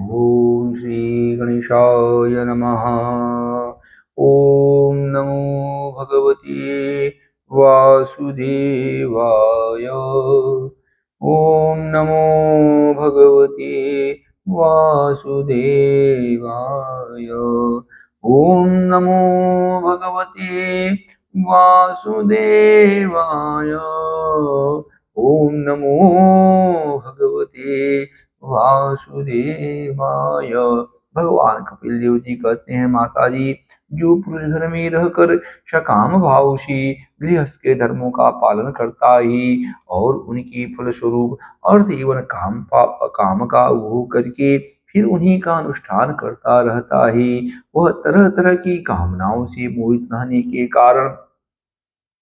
ओम श्री गणेशाय नमः। ओम नमो भगवते वासुदेवाय। ओम नमो भगवते वासुदेवाय। ओम नमो भगवते वासुदेवाय। ओम नमो भगवते वासुदेवाय। भगवान कपिल देव जी कहते हैं, माता जी, जो पुरुष घर में रहकर सकाम भाव से गृहस्थ के धर्मों का पालन करता ही और उनकी फलस्वरूप अर्थ एवं काम का वो करके फिर उन्हीं का अनुष्ठान करता रहता है, वह तरह तरह की कामनाओं से मोहित रहने के कारण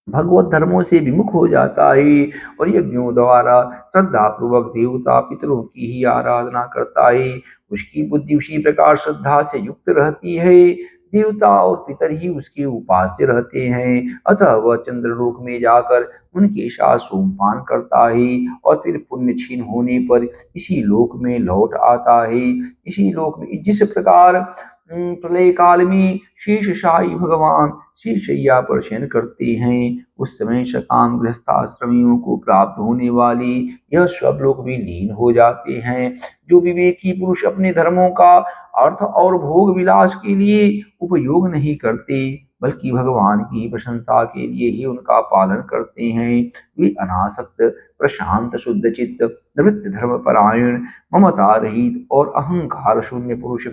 भगवत धर्मों से विमुख हो जाता है और यज्ञों द्वारा श्रद्धा पूर्वक देवता पितरों की ही आराधना करता है। उसकी बुद्धि उसी प्रकार श्रद्धा से युक्त रहती है। देवता और पितर ही उसके उपास्य रहते हैं, अतः वह चंद्रलोक में जाकर उनके साथ सोमपान करता है और फिर पुण्य क्षीण होने पर इसी लोक में लौट आता है। इसी लोक में जिस प्रकार प्रलय काल में शेषशाही भगवान शीर्षैया पर शयन करते हैं, उस समय सकाम गृहस्थाश्रमियों को प्राप्त होने वाली यह सब लोग भी लीन हो जाते हैं। जो विवेकी पुरुष अपने धर्मों का अर्थ और भोग विलास के लिए उपयोग नहीं करते, बल्कि भगवान की प्रसन्नता के लिए ही उनका पालन करते हैं, वे अनासक्त, प्रशांत, शुद्ध चित्त, निवृत्त धर्म परायण, ममता रहित और अहंकार शून्य पुरुष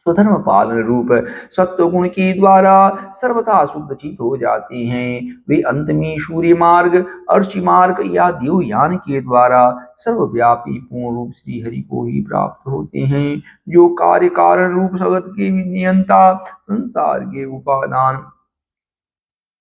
स्वधर्म पालन रूप सत्व गुण के द्वारा सर्वथा शुद्ध चित हो जाते हैं। वे अंत में सूर्य मार्ग, अर्ची मार्ग या देवयान के द्वारा सर्वव्यापी पूर्ण रूप श्री हरि को ही प्राप्त होते हैं, जो कार्य कारण रूप जगत के नियंता, संसार के उपादान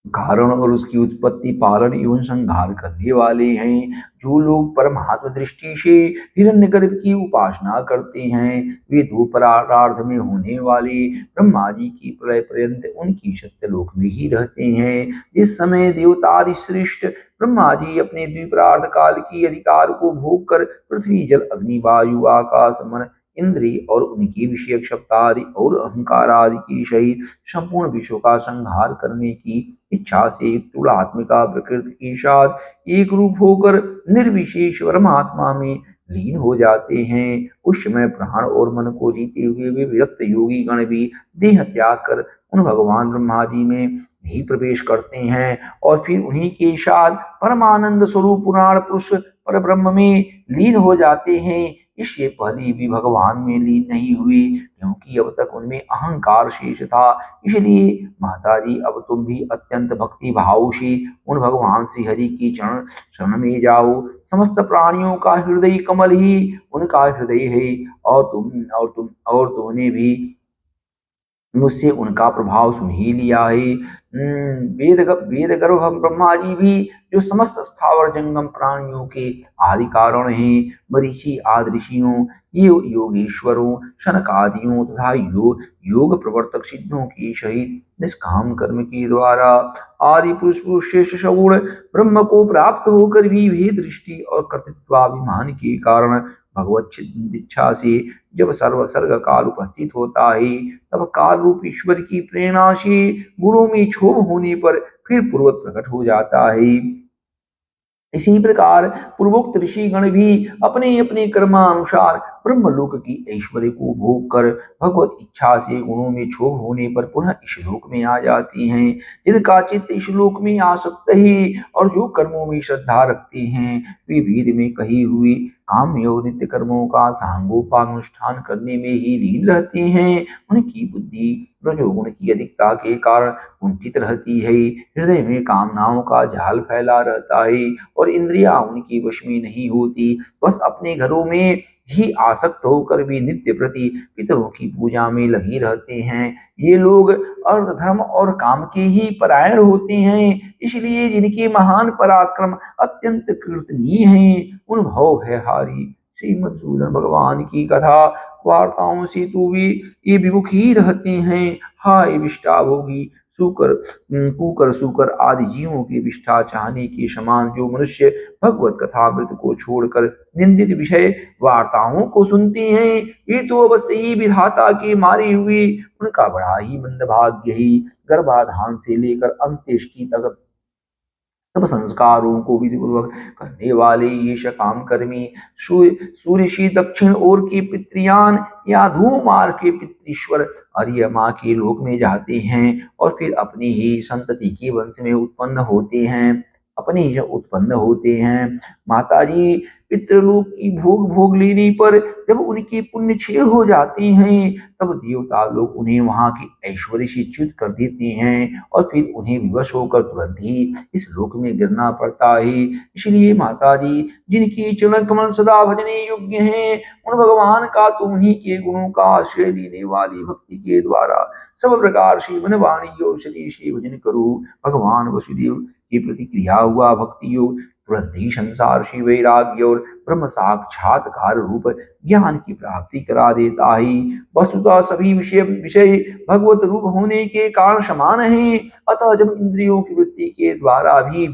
कारण और उसकी उत्पत्ति, पालन एवं संहार करने वाले हैं। जो लोग परमात्म दृष्टि से हिरण्यगर्भ की उपासना करते हैं, वे दो परार्थ में होने वाले ब्रह्मा जी की प्रलय पर्यंत उनकी सत्यलोक में ही रहते हैं। इस समय देवतादि श्रेष्ठ ब्रह्मा जी अपने द्विपरार्ध काल की अधिकार को भोग कर पृथ्वी, जल, अग्नि, वायु, आकाश, मन, इंद्रिय और उनकी विषयक शब्द आदि और अहंकार आदि की सहित संपूर्ण विश्व का संहार करने की इच्छा से तुलात्मिका प्रकृति के साथ एक रूप होकर निर्विशेष परमात्मा में लीन हो जाते हैं। उस समय प्राण और मन को जीते हुए वे विरक्त योगी गण भी देह त्याग कर उन भगवान ब्रह्मा जी में ही प्रवेश करते हैं और फिर उन्हीं के साथ परमानंद स्वरूप पुराण पुरुष पर ब्रह्म में लीन हो जाते हैं। इससे पहले भी भगवान में लीन नहीं हुए, क्योंकि अब तक उनमें अहंकार शेष था। इसलिए माता जी, अब तुम भी अत्यंत भक्ति भाव से उन भगवान श्री हरि की चरण शरण में जाओ। समस्त प्राणियों का हृदय कमल ही उनका हृदय है और तुमने भी मुझसे उनका प्रभाव सुन ही लिया है। वेद गर्भ हम ब्रह्मा जी भी, जो समस्त स्थावर जंगम प्राणियों के आदि कारण हैं, मरीचि आदि ऋषियों, ये योगेश्वरों, शनकादियों तथा योग प्रवर्तक सिद्धों की सहित निष्काम कर्म के द्वारा आदि पुरुष पुरुष शेष सगुण ब्रह्म को प्राप्त होकर भी भेद दृष्टि और कर्तृत्वाभिमान के कारण भगवत इच्छा से जब सर्ग काल उपस्थित होता है, तब काल रूप ईश्वर की प्रेरणा से गुणों में क्षोभ होने पर फिर पूर्वत प्रकट हो जाता है। इसी प्रकार पूर्वोक्त ऋषिगण भी अपने अपने कर्मानुसार ब्रह्मलोक की ऐश्वर्य को भोग कर भगवत इच्छा से गुणों में क्षोभ होने पर पुनः इस लोक में आ जाती हैं। जिनका चित्त इस लोक में आसक्त है और जो कर्मों में श्रद्धा रखते हैं, वे वेद में कही हुई काम एवं नित्य कर्मों का सांगोपानुष्ठान करने में ही लीन रहते हैं। उनकी बुद्धि रजोगुण की अधिकता के कारण कुंठित रहती है, हृदय में कामनाओं का जाल फैला रहता है और इंद्रियां उनकी वश में नहीं होती, बस अपने घरों में ही आसक्त होकर भी नित्य प्रति पितरों की पूजा में लगी रहते हैं। ये लोग अर्थ, धर्म और काम के ही परायण होते हैं, इसलिए जिनके महान पराक्रम अत्यंत कीर्तनीय हैं, उन भव भयहारी श्रीमद्सूदन भगवान की कथा वार्ताओं से तो वे ये विमुख ही रहते हैं। हाय विष्टा भोगी कुकर सूकर आदि जीवों की विष्ठा चाहने के समान जो मनुष्य भगवत कथामृत को छोड़कर निंदित विषय वार्ताओं को सुनते हैं। ये तो अवश्य ही विधाता के मारे हुए उनका बड़ा ही मंदभाग्य ही। गर्भाधान से लेकर अंत्येष्टि तक सब संस्कारों को विधिपूर्वक करने वाले ये सकाम कर्मी सूर्य से दक्षिण ओर के पितृयान या धूम मार्ग के पितृश्वर अर्यमा के लोक में जाते हैं और फिर अपनी ही संतति के वंश में उत्पन्न होते हैं। अपने ही उत्पन्न होते हैं। माताजी पितृलोक की भोग भोग लेने पर जब उनके पुण्य क्षीण हो जाते हैं तब देवता लोग उन्हें वहां की ऐश्वर्य से च्युत कर देते हैं और फिर उन्हें विवश होकर तुरंत ही इस लोक में गिरना पड़ता है। इसलिए माता जी जिनकी चरण कमल सदा भजने योग्य हैं उन भगवान का तो उन्हीं के गुणों का आश्रय लेने वाली भक्ति के द्वारा सब प्रकार से मन वाणी और शरीर से भजन करो। भगवान वसुदेव की प्रतिक्रिया हुआ भक्ति योग तुरंत ही संसार से वैराग्य और ब्रह्म साक्षात्कार रूप ज्ञान की प्राप्ति करा देता है। वस्तुतः सभी विषय भगवत रूप होने के कारण समान हैं। अतः जब इंद्रियों की वृत्ति के द्वारा भी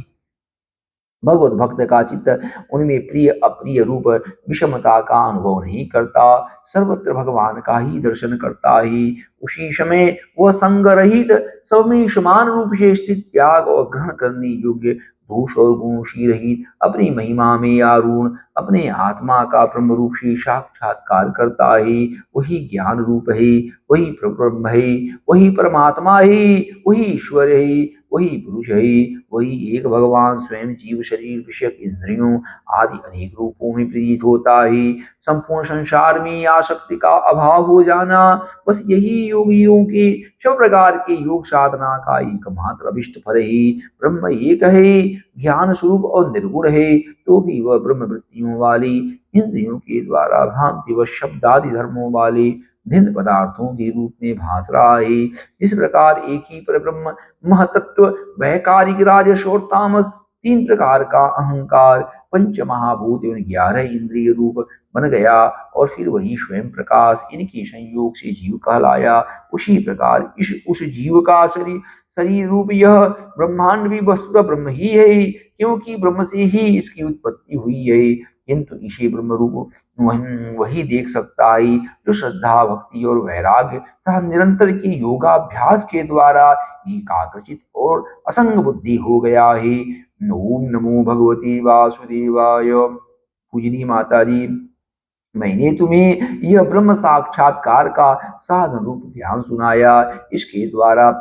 भगवत भक्त का चित्त उनमें प्रिय अप्रिय रूप विषमता का अनुभव नहीं करता, सर्वत्र भगवान का ही दर्शन करता ही उसी समय वह संग रहित सब में समान रूप से स्थित त्याग और ग्रहण करने योग्य दोष और गुणों से रहित अपनी महिमा में आरूढ़ अपने आत्मा का ब्रह्म रूप से साक्षात्कार करता है। वही ज्ञान रूप है, वही ब्रह्म है, वही परमात्मा है, वही ईश्वर है, वही पुरुष है, वही एक भगवान स्वयं जीव शरीर विषयक इंद्रियों आदि अनेक रूपों में प्रतीत होता है। संपूर्ण संसार में आसक्ति का अभाव हो जाना बस यही योगियों के सब प्रकार के योग साधना का एकमात्र अभिष्ट फल है। ब्रह्म एक है, ज्ञान स्वरूप और निर्गुण है, तो भी वह ब्रह्म वृत्तियों वाली इंद्रियों के द्वारा भ्रांति व शब्द आदि धर्मों वाले भिन्न पदार्थों के रूप में भास रहा है। इस प्रकार एक ही पर ब्रह्म महतत्व वैकारिक राजस और तामस तीन प्रकार का अहंकार पंच महाभूत एवं 11 इंद्रिय रूप बन गया और फिर वही स्वयं प्रकाश इनके संयोग से जीव कहलाया। उसी प्रकार उस जीव का शरीर शरीर रूप यह ब्रह्मांड भी वस्तुतः ब्रह्म ही है, क्योंकि ब्रह्म से ही इसकी उत्पत्ति हुई है। किंतु इसे ब्रह्म रूप वही देख सकता है जो श्रद्धा भक्ति और वैराग्य तथा निरंतर के योगाभ्यास के द्वारा एकाग्रचित और असंग बुद्धि हो गया है। ओम नमो भगवते वासुदेवाय। पूजनी माता जी, मैंने तुम्हें यह ब्रह्म साक्षात्कार का साधन रूप ध्यान सुनाया। इसके द्वारा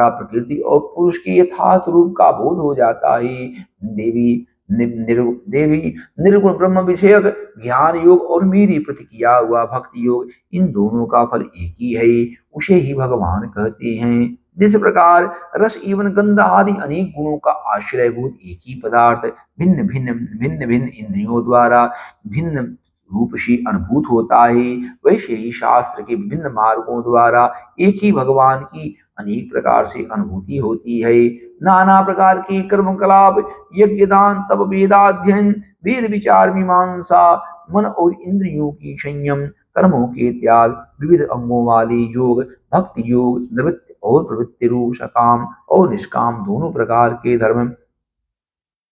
प्रकृति और पुरुष के यथार्थ रूप का बोध हो जाता है। देवी निर्गुण ब्रह्म विषयक ज्ञान योग और मेरी प्रतिक्रिया हुआ भक्ति योग, इन दोनों का फल एक ही है, उसे ही भगवान कहते हैं। जिस प्रकार रस एवं गंध आदि अनेक गुणों का आश्रयभूत एक ही पदार्थ भिन्न भिन्न इंद्रियों द्वारा भिन्न रूप से अनुभूत होता है, वैसे ही शास्त्र के विभिन्न मार्गों द्वारा एक ही भगवान की अनेक प्रकार से अनुभूति होती है। नाना प्रकार के कर्मकलाप यज्ञ दान तप वेदाध्ययन वेद विचार मीमांसा मन और इंद्रियों की संयम कर्मों के त्याग विविध अंगों वाले योग भक्ति योग निवृत्ति और प्रवृत्ति रूप सकाम और निष्काम दोनों प्रकार के धर्म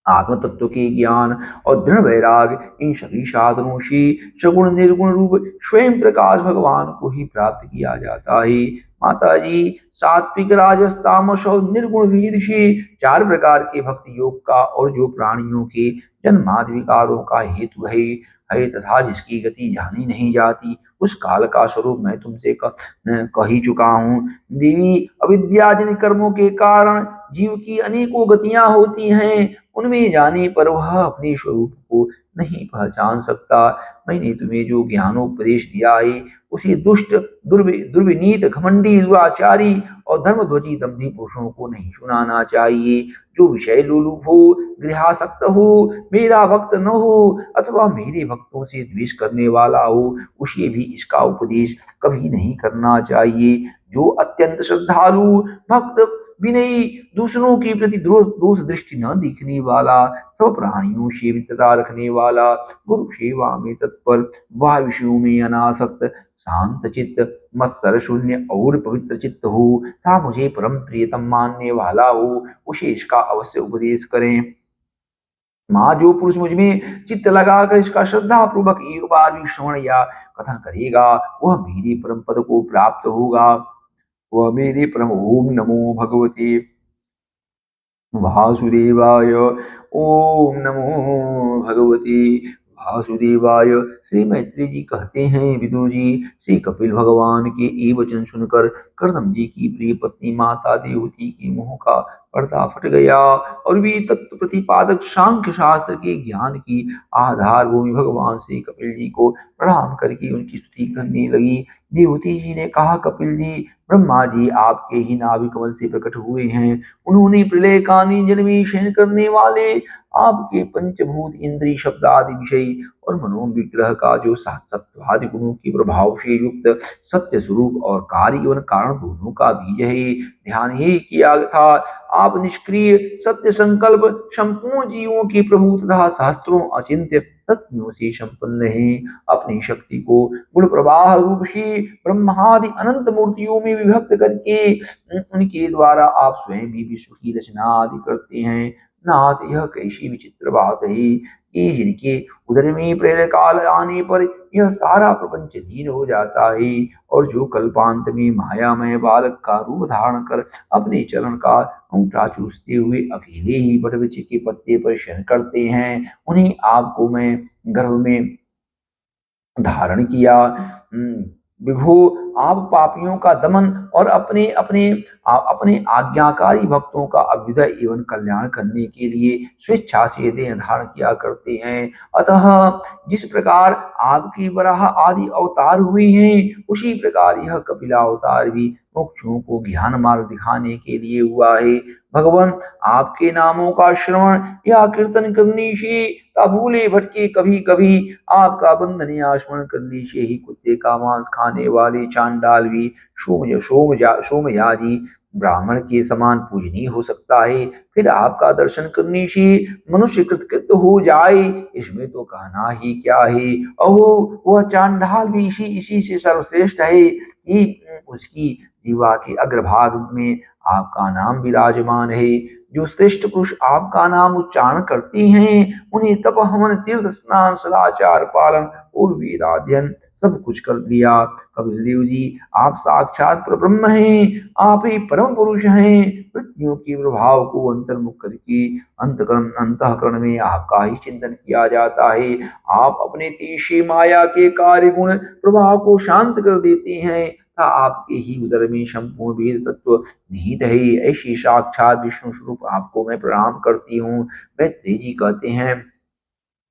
आत्म तत्व के ज्ञान और दृढ़ वैराग, इन सभी साधनों से सगुण निर्गुण रूप स्वयं प्रकाश भगवान को ही प्राप्त किया जाता है। माता जी, सात्विक राजस तामस और निर्गुण भेद से चार प्रकार के भक्ति योग का और जो प्राणियों के जन्मादि विकारों का हेतु है तथा जिसकी गति जानी नहीं जाती, उस काल का स्वरूप मैं तुमसे कह ही चुका हूँ। देवी, अविद्याजनित कर्मों के कारण जीव की अनेकों गतियां होती हैं, उनमें जाने पर वह अपने स्वरूप को नहीं पहचान सकता। मैंने तुम्हें जो ज्ञानोपदेश दिया है उसे दुष्ट दुर्विनीत घमंडी दुराचारी और धर्मध्वजी दंभी पुरुषों को नहीं सुनाना चाहिए। जो विषय लोलुप हो, गृहासक्त हो, मेरा भक्त न हो अथवा मेरे भक्तों से द्वेष करने वाला हो, उसे भी इसका उपदेश कभी नहीं करना चाहिए। जो अत्यंत श्रद्धालु भक्त विनयी दूसरों के प्रति दोष दृष्टि न दिखने वाला सब प्राणियों से मित्रता रखने वाला गुरु सेवा में तत्पर वह विषयों में अनासक्त शांत चित्त मत्सर शून्य और पवित्र चित्त हो तथा मुझे परम प्रियतम मानने वाला हो, उसे इसका अवश्य उपदेश करें। जो पुरुष मुझ में चित्त लगाकर इसका श्रद्धा पूर्वक एक बार भी श्रवण या कथन करेगा, वह मेरे परम पद को प्राप्त होगा। वह मेरे परम ओम नमो भगवते वासुदेवाय। ओम नमो भगवते वासुदेवाय। श्री मैत्री जी कहते हैं, विदुर जी, श्री कपिल भगवान के ये वचन सुनकर कर्दम जी की प्रिय पत्नी माता देवती के मुंह का पर्दा फट गया और वे तत्व प्रतिपादक सांख्य शास्त्र के ज्ञान की आधार भूमि भगवान श्री कपिल जी को प्रणाम करके उनकी स्तुति करने लगी। देवती जी ने कहा, कपिल जी, ब्रह्मा जी आपके ही नाभि कमल से प्रकट हुए हैं। उन्होंने प्रलय कालीन जल में शयन करने वाले आपके पंचभूत इंद्रिय शब्द आदि विषय और मनो विग्रह का जो सत्वादि गुणों के प्रभाव से युक्त सत्य स्वरूप और कार्य एवं कारण दोनों का बीज है, ध्यान ही किया था। आप निष्क्रिय सत्य संकल्प संपूर्ण जीवों के प्रभु तथा सहस्त्रों अचिंत्य तत्वों से संपन्न है। अपनी शक्ति को गुण प्रवाह रूप से ब्रह्मादि अनंत मूर्तियों में विभक्त करके उनके द्वारा आप स्वयं भी विश्व की रचना आदि करते हैं। नाथ, यह कैसी विचित्र बात है कि जिनके उदर में प्रेरक काल आने पर यह सारा प्रपंच लीन हो जाता है, और जो कल्पांत में मायामय बालक का रूप धारण कर अपने चरण का अंगूठा चूसते हुए अकेले ही वटवृक्ष के पत्ते पर शयन करते हैं, उन्हीं आपको मैं गर्भ में धारण किया। विभो, आप पापियों का दमन और अपने अपने अपने आज्ञाकारी भक्तों का अभ्युदय एवं कल्याण करने के लिए स्वेच्छा से देह धारण किया करते हैं। अतः जिस प्रकार आपकी वराह आदि अवतार हुए हैं, उसी प्रकार यह कपिला अवतार भी मोक्षों को ज्ञान मार्ग दिखाने के लिए हुआ है। भगवान, आपके नामों का श्रवण या कीर्तन करने से भूले भटके कभी कभी आपका बंधन या स्मरण करने से ही कुत्ते का मांस खाने वाले चांडाल भी सोमयाजी ब्राह्मण के समान पूजनीय हो सकता है। फिर आपका दर्शन करने से मनुष्य कृतकृत हो जाए, इसमें तो कहना ही क्या है। अहो, वह चांडाल भी इसी इसी से सर्वश्रेष्ठ है कि उसकी जीवा के अग्रभाग में आपका नाम विराजमान है। जो श्रेष्ठ पुरुष आपका नाम उच्चारण करते हैं, उन्हें तप, हवन, तीर्थ स्नान, सदाचार पालन और वेदाध्ययन सब कुछ कर दिया। कपिल देव जी, आप साक्षात परब्रह्म हैं, आप ही परम पुरुष हैं। मृत्युओं के प्रभाव को अंतर्मुख करके अंतःकरण में आपका ही चिंतन किया जाता है। आप अपने तेज से माया के कार्य गुण प्रभाव को शांत कर देते हैं, तथा आपके ही उदर में संपूर्ण वेद तत्व निहित है। ऐसी साक्षात विष्णु स्वरूप आपको मैं प्रणाम करती हूँ। मैत्री जी कहते हैं,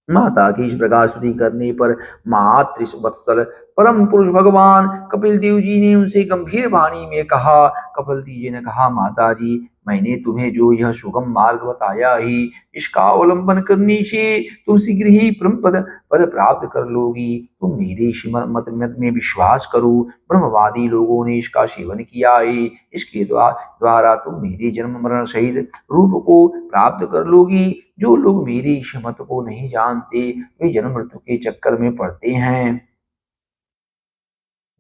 माता की इस प्रकार स्तुति करने पर मातृवत्सल परम पुरुष भगवान कपिल देव जी ने उनसे गंभीर वाणी में कहा। कपिल देव जी ने कहा, माता जी, मैंने तुम्हें जो यह सुगम मार्ग बताया है, इसका अवलंबन करने से तुम शीघ्र ही परम पद पद प्राप्त कर लोगी। तुम मेरे इस मत में विश्वास करो। ब्रह्मवादी लोगों ने इसका सेवन किया है, इसके द्वारा तुम मेरे जन्म मरण सहित रूप को प्राप्त कर लोगी। जो लोग मेरी इस मत को नहीं जानते, वे जन्म मृत्यु के चक्कर में पड़ते हैं।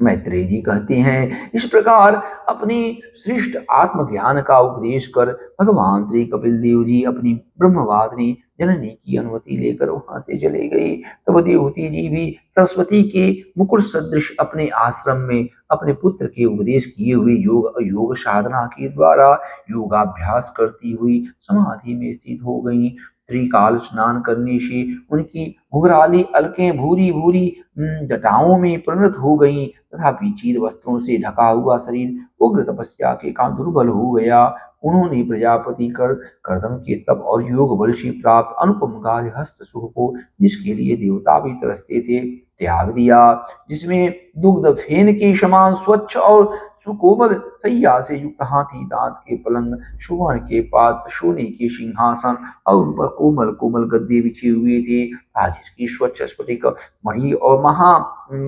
मैत्रेय जी कहते हैं, इस प्रकार अपनी श्रेष्ठ आत्मज्ञान का उपदेश कर भगवान श्री कपिल देव जी अपनी ब्रह्मवादिनी जननी की अनुमति लेकर वहां से चले गए। तब देवहूति जी भी सरस्वती के मुकुट सदृश अपने आश्रम में अपने पुत्र के उपदेश किए हुए योग साधना के द्वारा योगाभ्यास करती हुई समाधि में स्थित हो गई। त्रिकाल स्नान करने से उनकी घुघराली अलकें भूरी भूरी जटाओं में परिणत हो गई, तथा चीर वस्त्रों से ढका हुआ शरीर उग्र तपस्या के कारण दुर्बल हो गया। उन्होंने प्रजापति कर्दम के तप और योग बल से प्राप्त अनुपम कार्य हस्त सुख को, जिसके लिए देवता भी तरसते थे, त्याग दिया। जिसमें दुग्ध फेन के समान स्वच्छ और सुकोमल सैया से युक्त हाथी दांत के पलंग, सुवर्ण के पात्र, सोने के सिंहासन और उन पर कोमल कोमल गद्दे बिछे हुए थे, आज इसकी स्वच्छ स्फटिक मणि और महा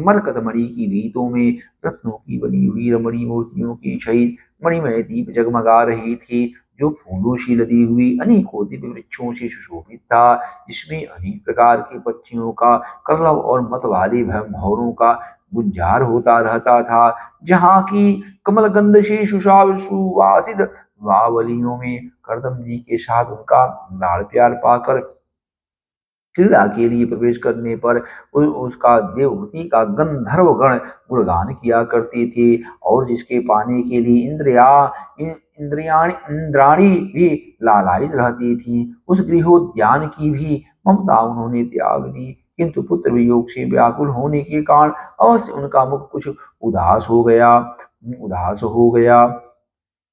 मरकत मणि की भीतों में रत्नों की बनी हुई रमणीय मूर्तियों की सहित मणिमय दीप जगमगा रही थी, जो फूलों से लदी हुई अनेकों दिव्य वृक्षों से सुशोभित था, जिसमें अनेक प्रकार के पक्षियों का कलरव और मत वाले भौरों का गुंजार होता रहता था। जहाँ की कमल गंध से सुवासित वावलियों में करदम जी के साथ उनका लाड़ प्यार पाकर क्रीड़ा के लिए प्रवेश करने पर उसका देवहूति का गंधर्व गण गुणगान किया करते थे और जिसके पाने के लिए इंद्राणी भी लालायित रहती थी। उस गृहोद्यान की भी ममता उन्होंने त्याग दी, किंतु पुत्र वियोग से व्याकुल होने के कारण अवश्य उनका मुख कुछ उदास हो गया।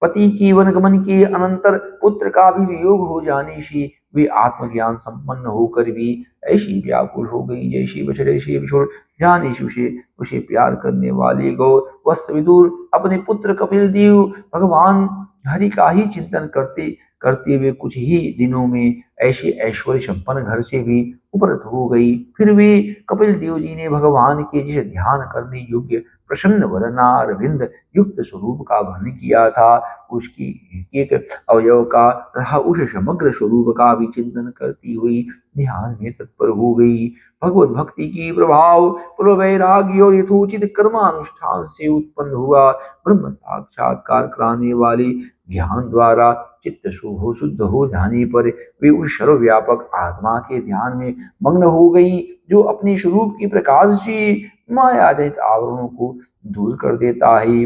पति की वनगमन के अनंतर पुत्र का भी वियोग हो जाने से वे आत्मज्ञान संपन्न होकर भी ऐसी व्याकुल हो गई जैसे बछड़े से बिछुड़ जाने से उसे उसे प्यार करने वाले गौ वत्स विदुर अपने पुत्र कपिल देव भगवान हरि का ही चिंतन करते करते हुए कुछ ही दिनों में ऐसे ऐश्वर्य संपन्न घर से भी उपरत हो गई। फिर वे कपिल देव जी ने भगवान के जिस ध्यान करने योग्य प्रसन्न वदनार विंद युक्त स्वरूप का वर्णन किया था, उसकी एक अवयव का तथा उस समग्र स्वरूप का भी चिंतन करती हुई ध्यान में तत्पर हो गई। भगवत भक्ति की प्रभाव पूर्व वैराग्य और यथोचित कर्मानुष्ठान से उत्पन्न हुआ ब्रह्म साक्षात्कार कराने वाले ज्ञान द्वारा चित्त शुद्ध हो जाने पर वे उस सर्वव्यापक आत्मा के ध्यान में मग्न हो गई, जो अपने स्वरूप के प्रकाश से माया जनित आवरणों को दूर कर देता है।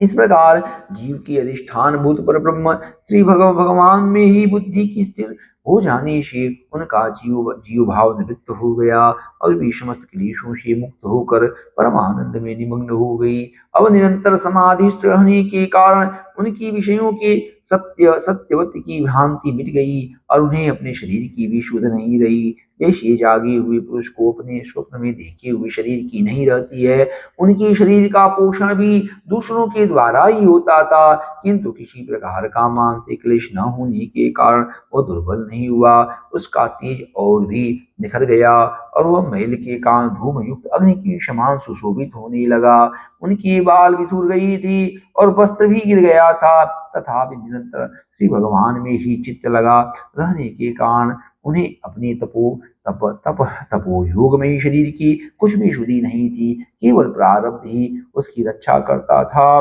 इस प्रकार जीव की अधिष्ठान भूत पर ब्रह्म श्री भगवान में ही बुद्धि की स्थिर हो जाने से उनका जीव भाव निवृत्त हो गया और वे समस्त क्लेशों से मुक्त होकर परमानंद में निमग्न हो गई। अब निरंतर समाधिस्थ रहने के कारण उनकी विषयों के सत्यवत की भ्रांति मिट गई और उन्हें अपने शरीर की भी सुध नहीं रही। जैसे जागे हुए पुरुष को अपने स्वप्न में देखे हुए शरीर की नहीं रहती है, उनके शरीर का पोषण भी दूसरों के द्वारा ही होता था, किंतु किसी प्रकार का मानसिक क्लेश न होने के कारण वह दुर्बल नहीं हुआ। उसका तेज और भी निखर गया और वह मैल के कारण धूम युक्त अग्नि की समान सुशोभित होने लगा। उनकी बाल बिखर गई थी और वस्त्र भी गिर गया था, तथापि निरंतर श्री भगवान में ही चित्त लगा रहने के कारण उन्हें अपने तपो योग में ही शरीर की कुछ भी शुद्धि नहीं थी, केवल प्रारब्ध ही उसकी रक्षा करता था।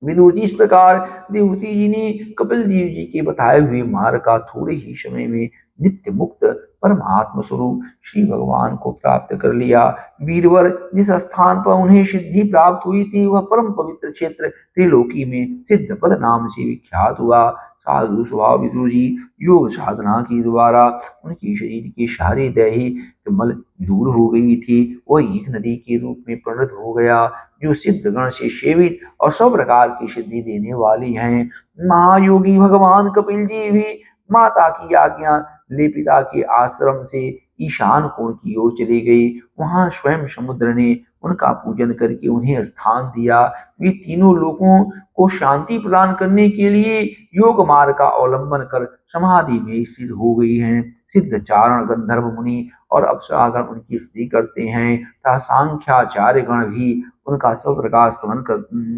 विदुर जी, इस प्रकार देवहूति जी ने कपिल देव जी के बताए हुए मार्ग का थोड़े ही समय में नित्य मुक्त परमात्म स्वरूप श्री भगवान को प्राप्त कर लिया। वीरवर जिस स्थान पर उन्हें सिद्धि प्राप्त हुई थी वह परम पवित्र क्षेत्र त्रिलोकी में सिद्ध पद नाम से विख्यात हुआ। साधु स्वभाव विदुर जी योग साधना के द्वारा उनके शरीर की सारी दैही मल दूर हो गई थी। वह एक नदी के रूप में परिणत हो गया, जो सिद्ध गण से सेवित और सब प्रकार की सिद्धि देने वाली हैं। महायोगी भगवान कपिल जी भी माता की आज्ञा ले पिता के आश्रम से ईशान कोण की ओर चली गई। वहां स्वयं समुद्र ने उनका पूजन करके उन्हें स्थान दिया। वे तीनों लोगों को शांति प्रदान करने के लिए योग मार्ग का अवलंबन कर समाधि में स्थित हो गई हैं। सिद्ध चारण गंधर्व मुनि और अप्सरागण उनकी स्तुति करते हैं तथा सांख्याचार्य गण भी उनका सब प्रकार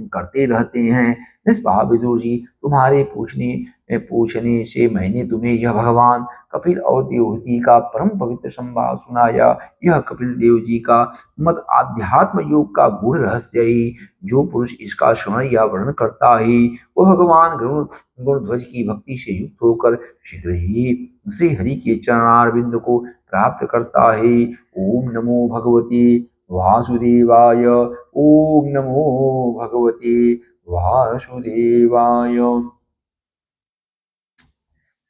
करते रहते हैं। निष्पाप विदुर जी, तुम्हारे पूछने से मैंने तुम्हें यह भगवान कपिल और देवहूति का परम पवित्र संवाद सुनाया। यह कपिल देव जी का मत आध्यात्म योग का गूढ़ रहस्य ही। जो पुरुष इसका श्रवण या वर्णन करता है वह भगवान गरुड़ध्वज की भक्ति से युक्त होकर शीघ्र ही श्री हरि के चरणारविंद को प्राप्त करता है। ओम नमो भगवते वासुदेवाय। ओम नमो भगवते वासुदेवाय।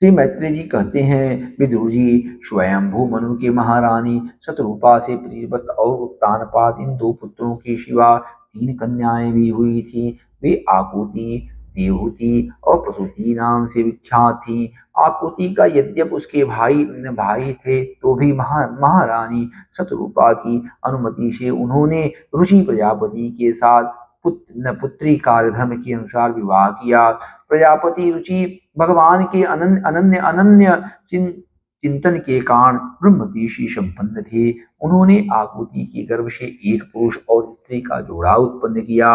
श्री मैत्रेय जी कहते हैं, विदुर जी, स्वयंभू मनु की महारानी शतरूपा से प्रियव्रत और उत्तानपाद इन दो पुत्रों की सिवा तीन कन्याएं भी हुई थी। वे आकुति, देवहूति और प्रसूति नाम से विख्यात थीं। आकुति का यद्यप उसके भाई थे तो भी महारानी शतरूपा की अनुमति से उन्होंने ऋषि प्रजापति के साथ पुत्री कार्यधर्म के अनुसार विवाह किया। प्रजापति रुचि भगवान के अनन्य अनन्य चिंतन के कारण ब्रह्मदेशी संपन्न थे। उन्होंने आकुति के गर्भ से एक पुरुष और स्त्री का जोड़ा उत्पन्न किया।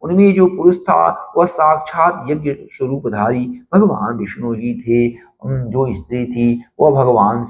उनमें जो पुरुष था वह साक्षात यज्ञ स्वरूपधारी भगवान विष्णु ही थे। जो स्त्री थी वह भगवान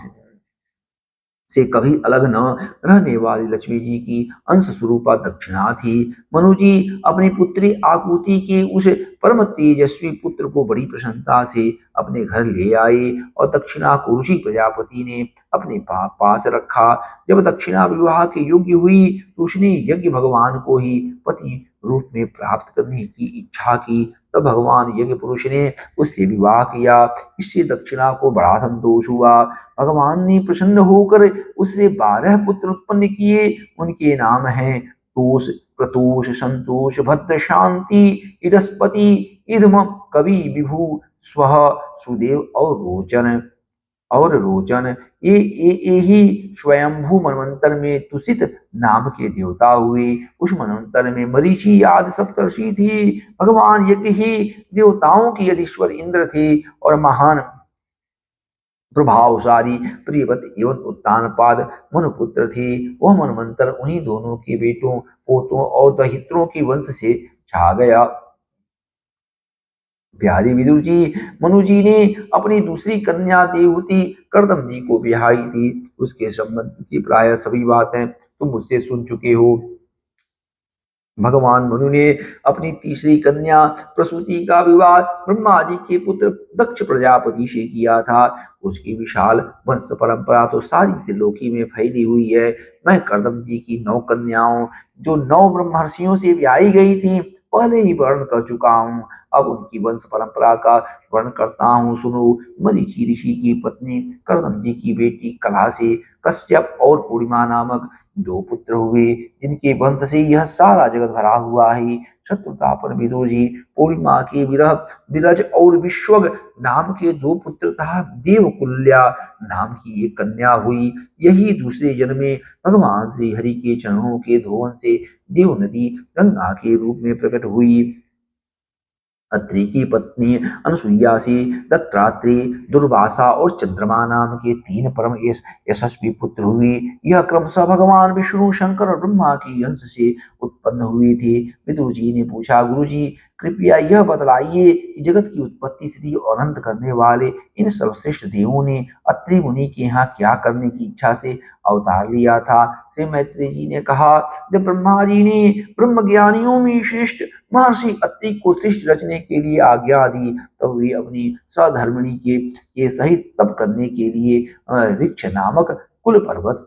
से कभी अलग न रहने वाली लक्ष्मी जी की अंश स्वरूपा दक्षिणा थी। मनु जी अपनी पुत्री आकृति के उस परम तेजस्वी पुत्र को बड़ी प्रसन्नता से अपने घर ले आए और दक्षिणा को ऋषि प्रजापति ने अपने पास रखा। जब दक्षिणा विवाह के योग्य हुई तो उसने यज्ञ भगवान को ही पति रूप में प्राप्त करने की इच्छा की। तब भगवान यज्ञ पुरुष ने उससे विवाह किया। इससे दक्षिणा को बड़ा संतोष हुआ। भगवान ने प्रसन्न होकर उससे 12 पुत्र उत्पन्न किए। उनके नाम हैं तोष, प्रतोष, संतोष, भद्र, शांति, इडस्पति, इदम, कवि, विभु, स्वः, सुदेव और रोचन। ये ही स्वयंभू मनवंतर में तुषित नाम के देवता हुए। उस मनवंतर में मरीचि आदि सप्तर्षि थी। भगवान यज्ञ ही देवताओं के अधीश्वर इंद्र थे और महान प्रभावशाली प्रियव्रत एवं उत्तानपाद मनुपुत्र थे। वह मनवंतर उन्हीं दोनों के बेटों, पोतों और दहित्रों के वंश से छा गया। प्यारे विदुर जी, मनु जी ने अपनी दूसरी कन्या देवहूति कर्दम जी को ब्याही थी। उसके संबंध की प्राय सभी बातें तुम मुझसे सुन चुके हो। भगवान मनु ने अपनी तीसरी कन्या प्रसूति का विवाह ब्रह्मा जी के पुत्र दक्ष प्रजापति से किया था। उसकी विशाल वंश परंपरा तो सारी त्रिलोकी में फैली हुई है। मैं कर्दम जी की 9 कन्याओं जो 9 ब्रह्मर्षियों से ब्याही गई थी पहले ही वर्ण कर चुका हूँ। अब उनकी वंश परंपरा का वर्ण करता हूँ, सुनो। मरीचि ऋषि की पत्नी कर्दम जी की बेटी कला से कश्यप और पूर्णिमा नामक 2 पुत्र हुए, जिनके वंश से यह सारा जगत भरा हुआ है। शत्रुता पर विदुर जी, पूर्णिमा के विरह विरज और विश्वग नाम के 2 पुत्र तथा देवकुल्या नाम की एक कन्या हुई। यही दूसरे जन्म में भगवान श्री हरि के चरणों के धोवन से देव नदी गंगा के रूप में प्रकट हुई। अत्रि की पत्नी अनुसुईया से दत्तात्रेय, दुर्वासा और चंद्रमा नाम के 3 परम यशस्वी पुत्र हुए। यह क्रमशः भगवान विष्णु, शंकर और ब्रह्मा के अंश से उत्पन्न हुए थे। विदुर जी ने पूछा, गुरु जी कृपया यह बतलाइए कि जगत की उत्पत्ति, स्थिति और अंत करने वाले इन सर्वश्रेष्ठ देवों ने अत्रि मुनि के यहाँ क्या करने की इच्छा से अवतार लिया था। श्री मैत्री जी ने कहा, जब ब्रह्मा जी ने ब्रह्म ज्ञानियों में श्रेष्ठ महर्षि अत्रि को सृष्टि रचने के लिए आज्ञा दी, तब वे अपनी सहधर्मिणी के सहित तप करने के लिए वृक्ष नामक कुल पर्वत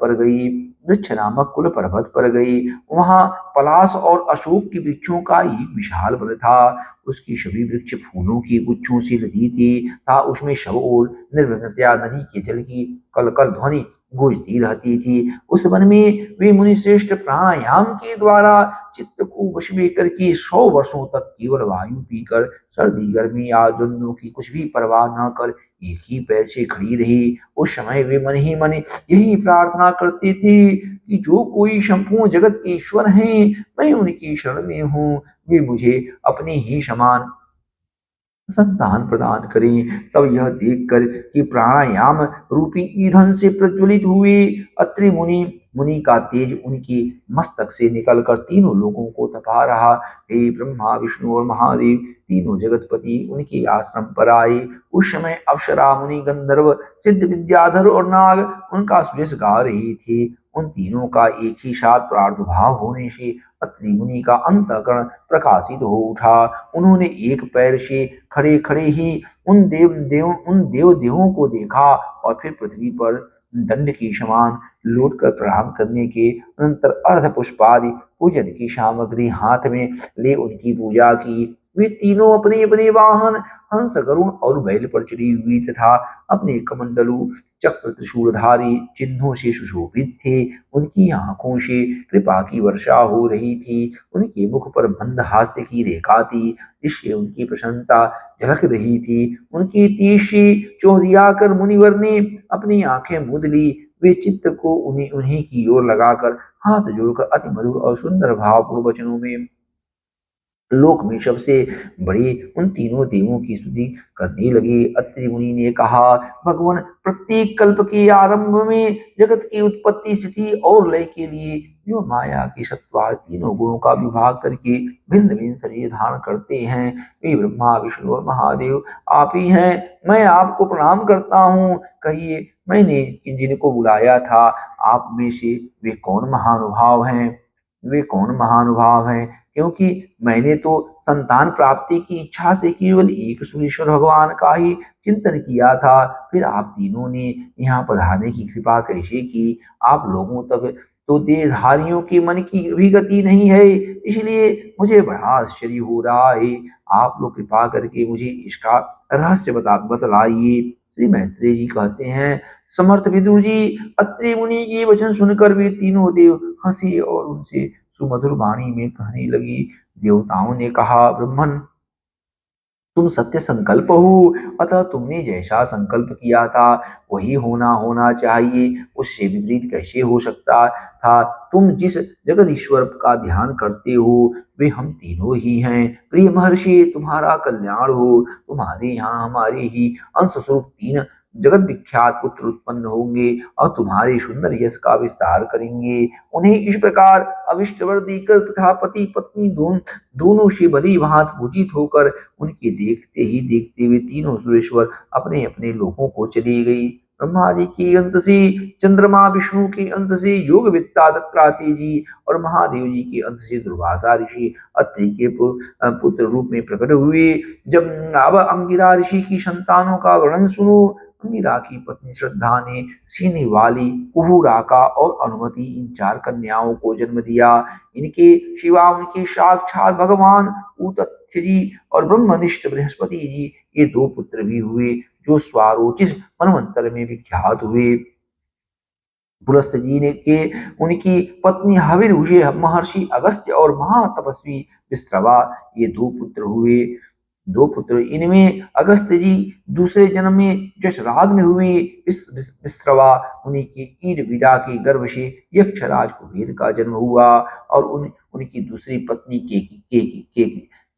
पर गई। वहां पलाश और अशोक के वृक्षों का एक विशाल वन था। उसकी सभी वृक्ष फूलों की गुच्छों से लदी थी था। उसमें सब ओर निर्विघ्नतया नदी के जल की कलकल ध्वनि गूंजती रहती थी। उस वन में वे मुनि श्रेष्ठ प्राणायाम के द्वारा चित्त को वश में करके 100 वर्षों तक केवल वायु पीकर सर्दी गर्मी आदि दोनों की कुछ भी परवाह न कर एक ही पैर से खड़ी रही। उस समय वे मन ही मन यही प्रार्थना करते थे कि जो कोई संपूर्ण जगत के ईश्वर हैं, मैं उनकी शरण में हूँ, वे मुझे अपने ही समान संतान प्रदान करें। तब यह देखकर कि प्राणायाम रूपी ईंधन से प्रज्वलित हुए अत्रि मुनि का तेज उनके मस्तक से निकलकर तीनों लोगों को तपा रहा। हे ब्रह्मा, विष्णु और महादेव तीनों जगतपति उनके आश्रम पर आए। उस समय अप्सरा, मुनि, गंधर्व, सिद्ध, विद्याधर और नाग उनका सुयश गा रहे थे। उन तीनों का एक ही साथ प्रादुर्भाव होने से अत्रि मुनि का अंतःकरण प्रकाशित हो उठा। उन्होंने एक पैर से खड़े खड़े ही उन देवों को देखा और फिर पृथ्वी पर दंड के समान लौटकर प्रणाम करने के अनंतर अर्ध पुष्पादि पूजन की सामग्री हाथ में ले उनकी पूजा की। वे तीनों अपने अपने वाहन हंस, गरुड़ और बैल पर चढ़ी हुई तथा अपने कमंडलू, चक्र, त्रिशूलधारी चिन्हों से सुशोभित थे। उनकी आंखों से कृपा की वर्षा हो रही थी। उनके मुख पर मंद हास्य की रेखा थी, जिससे उनकी प्रसन्नता झलक रही थी। उनकी तीसरी चौधिया कर मुनिवर ने अपनी आंखें मूंद ली। वे चित्त को उन्हीं उन्हीं की ओर लगाकर हाथ जोड़कर अति मधुर और सुंदर भावपूर्ण वचनों में लोक में सबसे बड़े उन तीनों देवों की स्तुति करने लगे। अत्रि मुनि ने कहा, भगवान, प्रत्येक कल्प के आरंभ में जगत की उत्पत्ति, स्थिति और लय के लिए जो माया के सत्वा तीनों गुणों का विभाग करके भिन्न भिन्न शरीर धारण करते हैं, वे ब्रह्मा, विष्णु और महादेव आप ही हैं। मैं आपको प्रणाम करता हूँ। कहिए, मैंने जिनको बुलाया था आप में से वे कौन महानुभाव हैं? वे कौन महानुभाव हैं? क्योंकि मैंने तो संतान प्राप्ति की इच्छा से केवल एक सुरेश्वर भगवान का ही चिंतन किया था। फिर आप तीनों ने यहाँ पधारने की कृपा कैसे की? आप लोगों तक तो देहधारियों के मन की भी गति नहीं है, इसलिए मुझे बड़ा आश्चर्य हो रहा है। आप लोग कृपा करके मुझे इसका रहस्य बतलाइए। श्री मैत्रेय जी कहते हैं, समर्थ विदुर जी, अत्रि मुनि के वचन सुनकर वे तीनों देव हंसे और उनसे सुमधुर वाणी में कहने लगी। देवताओं ने कहा, ब्रह्मन, तुम सत्य संकल्प हो, अतः तुमने जैसा संकल्प किया था वही होना चाहिए, उससे विपरीत कैसे हो सकता था? तुम जिस जगदीश्वर का ध्यान करते हो वे हम तीनों ही हैं। प्रिय महर्षि, तुम्हारा कल्याण हो। तुम्हारे यहाँ हमारे ही अंश स्वरूप तीन जगत विख्यात पुत्र उत्पन्न होंगे और तुम्हारे सुंदर यश का विस्तार करेंगे। उन्हें इस प्रकार अभिष्ट वर देकर तथा पति पत्नी दोनों से भली भांति पूजित होकर उनके देखते ही देखते वे तीनों सुरेश्वर अपने अपने लोकों को चली गई। ब्रह्मा जी के अंश से चंद्रमा, विष्णु के अंश से योग विद्ता दत्तात्रेय जी और महादेव जी के अंश से दुर्वासा ऋषि अत्रि के पुत्र रूप में प्रकट हुए। जब अब अंगिरा ऋषि की संतानों का वर्णन सुनो। अंगिरा की पत्नी श्रद्धा ने सीने वाली कुहुराका और अनुमति इन चार कन्याओं को जन्म दिया। इनके शिवा उनके साक्षात भगवान उतथ्य जी और ब्रह्मनिष्ठ बृहस्पति जी ये दो पुत्र भी हुए, जो स्वारोचिष मनवंतर में विख्यात हुए। पुलस्त जी ने के उनकी पत्नी हविर्भुजे महर्षि अगस्त्य और महातपस्वी विश्रवा ये दो पुत्र इनमें अगस्त्य जी दूसरे जन्म में जशराग्न हुए। विश्रवा उन्हीं के ईड विदा के गर्भ से यक्षराज कुबेर का जन्म हुआ और उनकी दूसरी पत्नी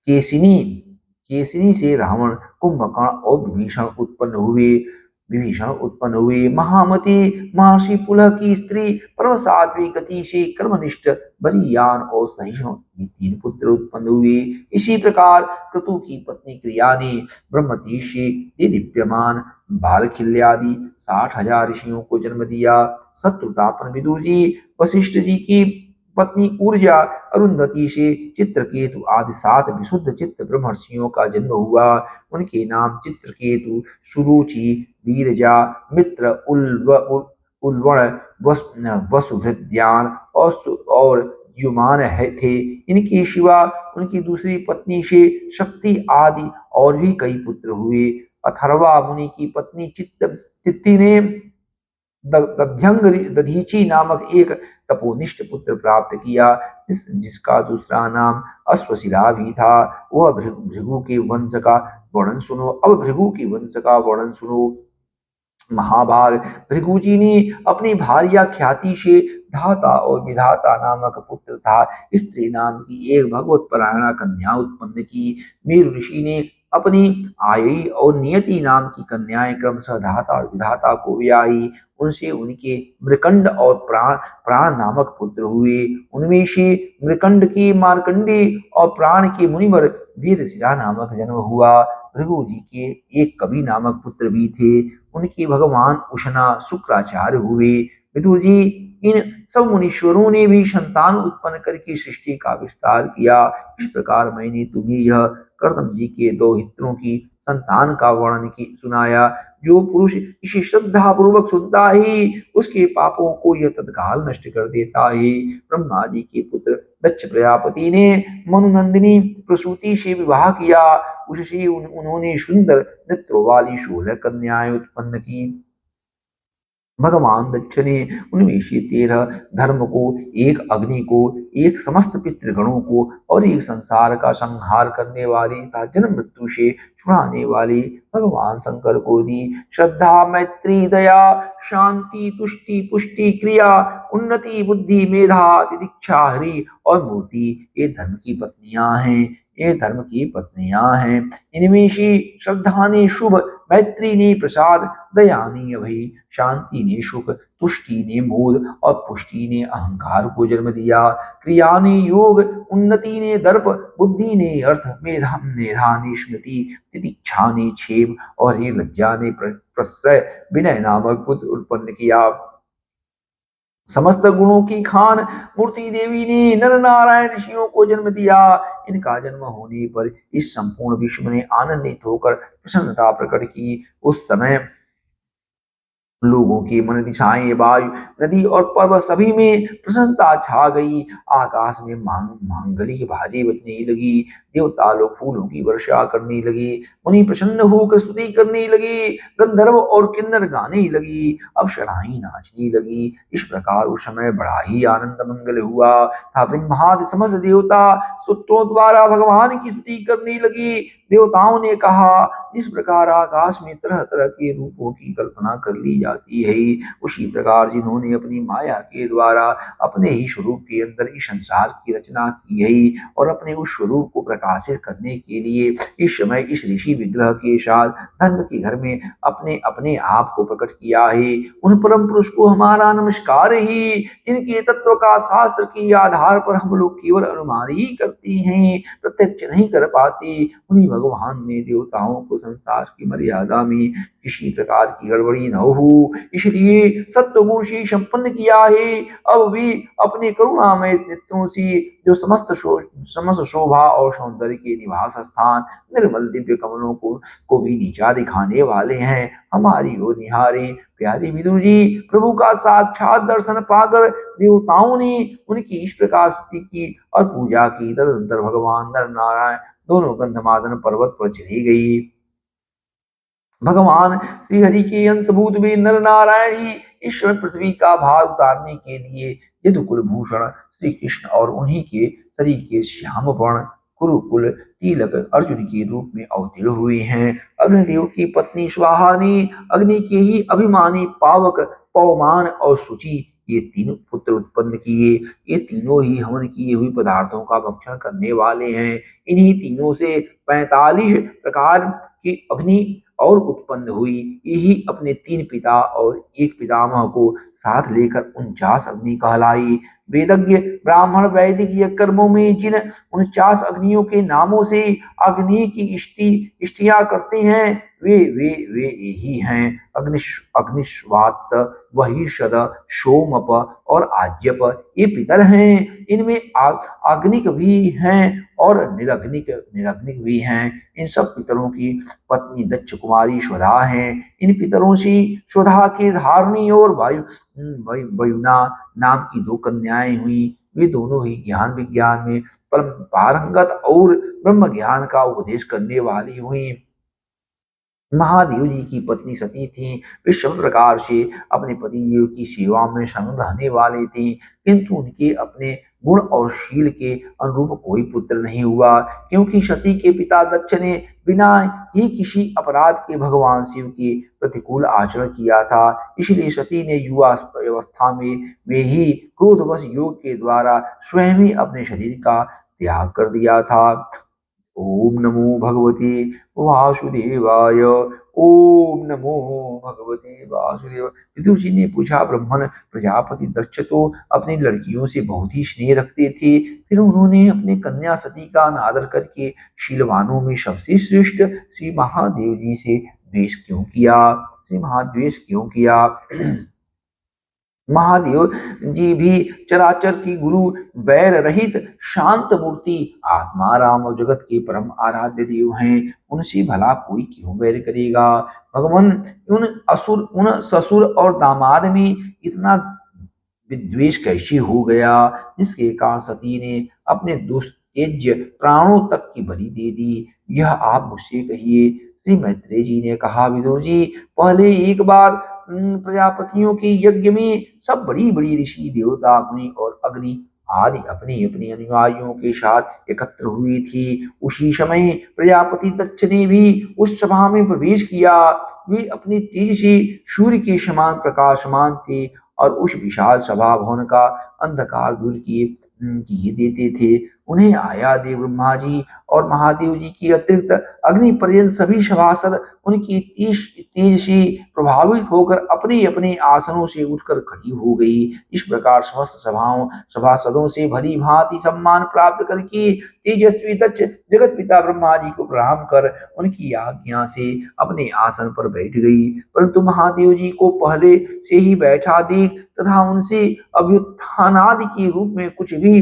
केसिनी केसिनी से रावण, कुंभकर्ण और विभीषण उत्पन्न हुए। महामती महर्षि पुलह की स्त्री परम सात्विक गति से कर्मनिष्ठ बलियान और सहिष्णु ये तीन पुत्र उत्पन्न हुए। इसी प्रकार क्रतु की पत्नी क्रिया ने ब्रह्मतीश से दीप्यमान बालखिल्यादि 60,000 ऋषियों को जन्म दिया। शत्रुतापन विदुर जी, वशिष्ठ जी की पत्नी ऊर्जा, अरुंधति से चित्रकेतु आदि 7 विशुद्ध चित्त ब्रह्मर्षियों का जन्म हुआ। उनके नाम चित्रकेतु, सुरुचि, वीरजा, मित्र, उल्वण, वसुभृद्यान और युमान थे। इनके सिवा उनकी दूसरी पत्नी से शक्ति आदि और भी कई पुत्र हुए। अथर्वा मुनि की पत्नी चित्ती ने दधीची नामक एक तपोनिष्ठ पुत्र प्राप्त किया, जिसका दूसरा नाम अश्वशिला भी था। वह भृगु के वंश का वर्णन सुनो। अब भृगु के वंश का वर्णन सुनो। महाभाग भृगु जी ने अपनी भार्या ख्याति से धाता और विधाता नामक पुत्र था स्त्री नाम की एक भगवत परायणा कन्या उत्पन्न की। मेरु ऋषि ने अपनी आयी और नियति नाम की कन्याएं क्रमशः धाता और विधाता को ब्याही। उनसे उनके मृकंड और प्राण प्राण नामक पुत्र हुए। उनमें से मृकंड के मार्कंडे और प्राण के मुनिवर वेदशिला नामक जन्म हुआ। भृगु जी के एक कवि नामक पुत्र भी थे। उनके भगवान उष्णा शुक्राचार्य हुए। विदुर जी, इन सब मुनीश्वरों ने भी संतान उत्पन्न करके सृष्टि का विस्तार किया। इस प्रकार मैंने तुम्हें यह कर्दम जी के दो हित्रों की संतान का वर्णन की सुनाया। जो पुरुष इसे श्रद्धा पूर्वक सुनता है उसके पापों को यह तत्काल नष्ट कर देता है। ब्रह्मा जी के पुत्र दक्ष प्रजापति ने मनुनंदिनी प्रसूति से विवाह किया। उससे उन्होंने सुंदर नेत्रों वाली 16 कन्याएं उत्पन्न की। भगवान दक्ष ने उनमें से 13 धर्म को, एक अग्नि को, एक समस्त पितृगणों को और एक संसार का संहार करने वाली तथा जन्म मृत्यु से छुड़ाने वाली भगवान शंकर को दी। श्रद्धा, मैत्री, दया, शांति, तुष्टि, पुष्टि, क्रिया, उन्नति, बुद्धि, मेधा, तितिक्षा, हरि और मूर्ति ये धर्म की पत्नियां हैं। इनमें से श्रद्धा ने शुभ, मैत्री ने प्रसाद, दया ने अभय, शांति ने सुख, तुष्टि ने मोद और पुष्टि ने अहंकार को जन्म दिया। क्रिया ने योग, उन्नति ने दर्प, बुद्धि ने अर्थ, मेधा ने स्मृति, तितिक्षा ने क्षेम और लज्जा ने प्रश्रय विनय नामक पुत्र उत्पन्न किया। समस्त गुणों की खान मूर्ति देवी ने नर नारायण ऋषियों को जन्म दिया। इनका जन्म होने पर इस संपूर्ण विश्व ने आनंदित होकर प्रसन्नता प्रकट की। उस समय लोगों की मन, दिशाएं, वायु, नदी और पर्वत सभी में प्रसन्नता छा गई। आकाश में मांगलिक बाजे बजने लगी। देवता लोग फूलों की वर्षा करने लगे। मुनि प्रसन्न होकर स्तुति करने लगे। गंधर्व और किन्नर गाने लगी। अप्सराएं नाचने लगी। इस प्रकार उस समय बड़ा ही आनंद मंगल हुआ था। ब्रह्मादि समस्त देवता स्तुतियों द्वारा भगवान की स्तुति करने लगी। देवताओं ने कहा, जिस प्रकार आकाश में तरह तरह के रूपों की कल्पना कर ली जाती है, उसी प्रकार जिन्होंने अपनी माया के द्वारा अपने ही स्वरूप के अंदर इस संसार की रचना की है और अपने उस स्वरूप को प्रकाशित करने के लिए इस समय इस ऋषि विग्रह के साथ धर्म के घर में अपने अपने आप को प्रकट किया है, उन परम पुरुष को हमारा नमस्कार ही। इनके तत्व का शास्त्र के आधार पर हम लोग केवल अनुमान ही करते हैं, प्रत्यक्ष नहीं कर पाते। उन्हीं भगवान ने देवताओं को संसार की मर्यादा में किसी प्रकार की गड़बड़ी न हो, इसलिए सत्वगुण से संपन्न किया है। अब भी अपने करुणामय नेत्रों से जो समस्त शोभा और सौंदर्य के निवास स्थान निर्मल दिव्य कमलों को भी नीचा दिखाने वाले हैं, हमारी ओर निहारे। प्यारे विदुर जी, प्रभु का साक्षात दर्शन पाकर देवताओं ने उनकी इस प्रकार स्तुति की और पूजा की। तदनंतर भगवान नर नारायण दोनों गंधमादन पर्वत पर चली गई। भगवान श्री हरि के अंशभूत में नर नारायण ही ईश्वर पृथ्वी का भार उतारने के लिए यदुकुल भूषण श्री कृष्ण और उन्हीं के शरीर के श्याम वर्ण कुरुकुल तिलक अर्जुन के रूप में अवतीर्ण हुए हैं। अग्निदेव की पत्नी स्वाहा ने अग्नि के ही अभिमानी पावक पवमान और शुचि ये तीनों पुत्र उत्पन्न किए। ये तीनों ही हवन किए हुए पदार्थों का भक्षण करने वाले हैं। इन्हीं तीनों से 45 प्रकार की अग्नि और उत्पन्न हुई। यही अपने 3 पिता और एक पितामह को साथ लेकर 49 अग्नि कहलाई। वेदज्ञ ब्राह्मण वैदिक यज्ञ कर्मों में जिन 49 अग्नियों के नामों से अग्नि की इष्टियां करते हैं, वे यही हैं अग्निश्वात, वहीर्षद, सोमप और आज्यप। ये पितर हैं। इनमें अग्निक भी हैं और निरग्निक भी हैं। इन सब पितरों की पत्नी दक्ष कुमारी स्वधा है। इन पितरों से स्वधा के धारणी और वायुना नाम की 2 कन्याएं हुई। वे दोनों ही ज्ञान विज्ञान में परम पारंगत और ब्रह्म ज्ञान का उपदेश करने वाली हुई। महादेव जी की पत्नी सती थीं। वे सब प्रकार से अपने पतिदेव की सेवा में संग रहने वाले थे, किंतु उनके अपने गुण और शील के अनुरूप कोई पुत्र नहीं हुआ, क्योंकि सती के पिता दक्ष ने बिना ही किसी अपराध के भगवान शिव के प्रतिकूल आचरण किया था। इसलिए सती ने युवा अवस्था में ही क्रोधवश योग के द्वारा स्वयं ही अपने शरीर का त्याग कर दिया था। ओम नमो भगवते वासुदेवाय। ओम नमो भगवते वासुदेव। विदुर जी ने पूछा, ब्राह्मण प्रजापति दक्ष तो अपनी लड़कियों से बहुत ही स्नेह रखते थे, फिर उन्होंने अपने कन्या सती का अनादर करके शीलवानों में सबसे श्रेष्ठ श्री महादेव जी से द्वेष क्यों किया? श्री महाद्वेष क्यों किया? महादेव जी भी चराचर की गुरु, वैर रहित शांत मूर्ति, आत्मा राम और जगत के परम आराध्य देव हैं। उनसे भला कोई क्यों वैर करेगा? भगवान उन ससुर और दामाद में इतना विद्वेष कैसे हो गया, जिसके कारण सती ने अपने दुस्तेज प्राणों तक की बलि दे दी? यह आप मुझसे कहिए। श्री मैत्रेय जी ने कहा, विदुर जी, पहले एक बार प्रजापतियों के यज्ञ में सब बड़ी बड़ी ऋषि देवता अपनी और अग्नि आदि अपनी अपनी अनुयायियों के साथ एकत्र हुई थी। उसी समय प्रजापति दक्ष ने भी उस सभा में प्रवेश किया। वे अपने तेज से सूर्य के समान प्रकाशमान थे और उस विशाल सभा भवन का अंधकार दूर किए देते थे। उन्हें आया देव ब्रह्मा जी और महादेव जी की अतिरिक्त अग्नि पर्यंत सभी सभासद उनकी तेज से प्रभावित होकर अपने अपने आसनों से उठकर खड़ी हो गई। इस प्रकार समस्त सभासदों से भली भांति सम्मान प्राप्त करके तेजस्वी दक्ष जगत पिता ब्रह्मा जी को प्रणाम कर उनकी आज्ञा से अपने आसन पर बैठ गई। परंतु महादेव जी को पहले से ही बैठा देख तथा उनसे अभ्युत्थानादि के रूप में कुछ भी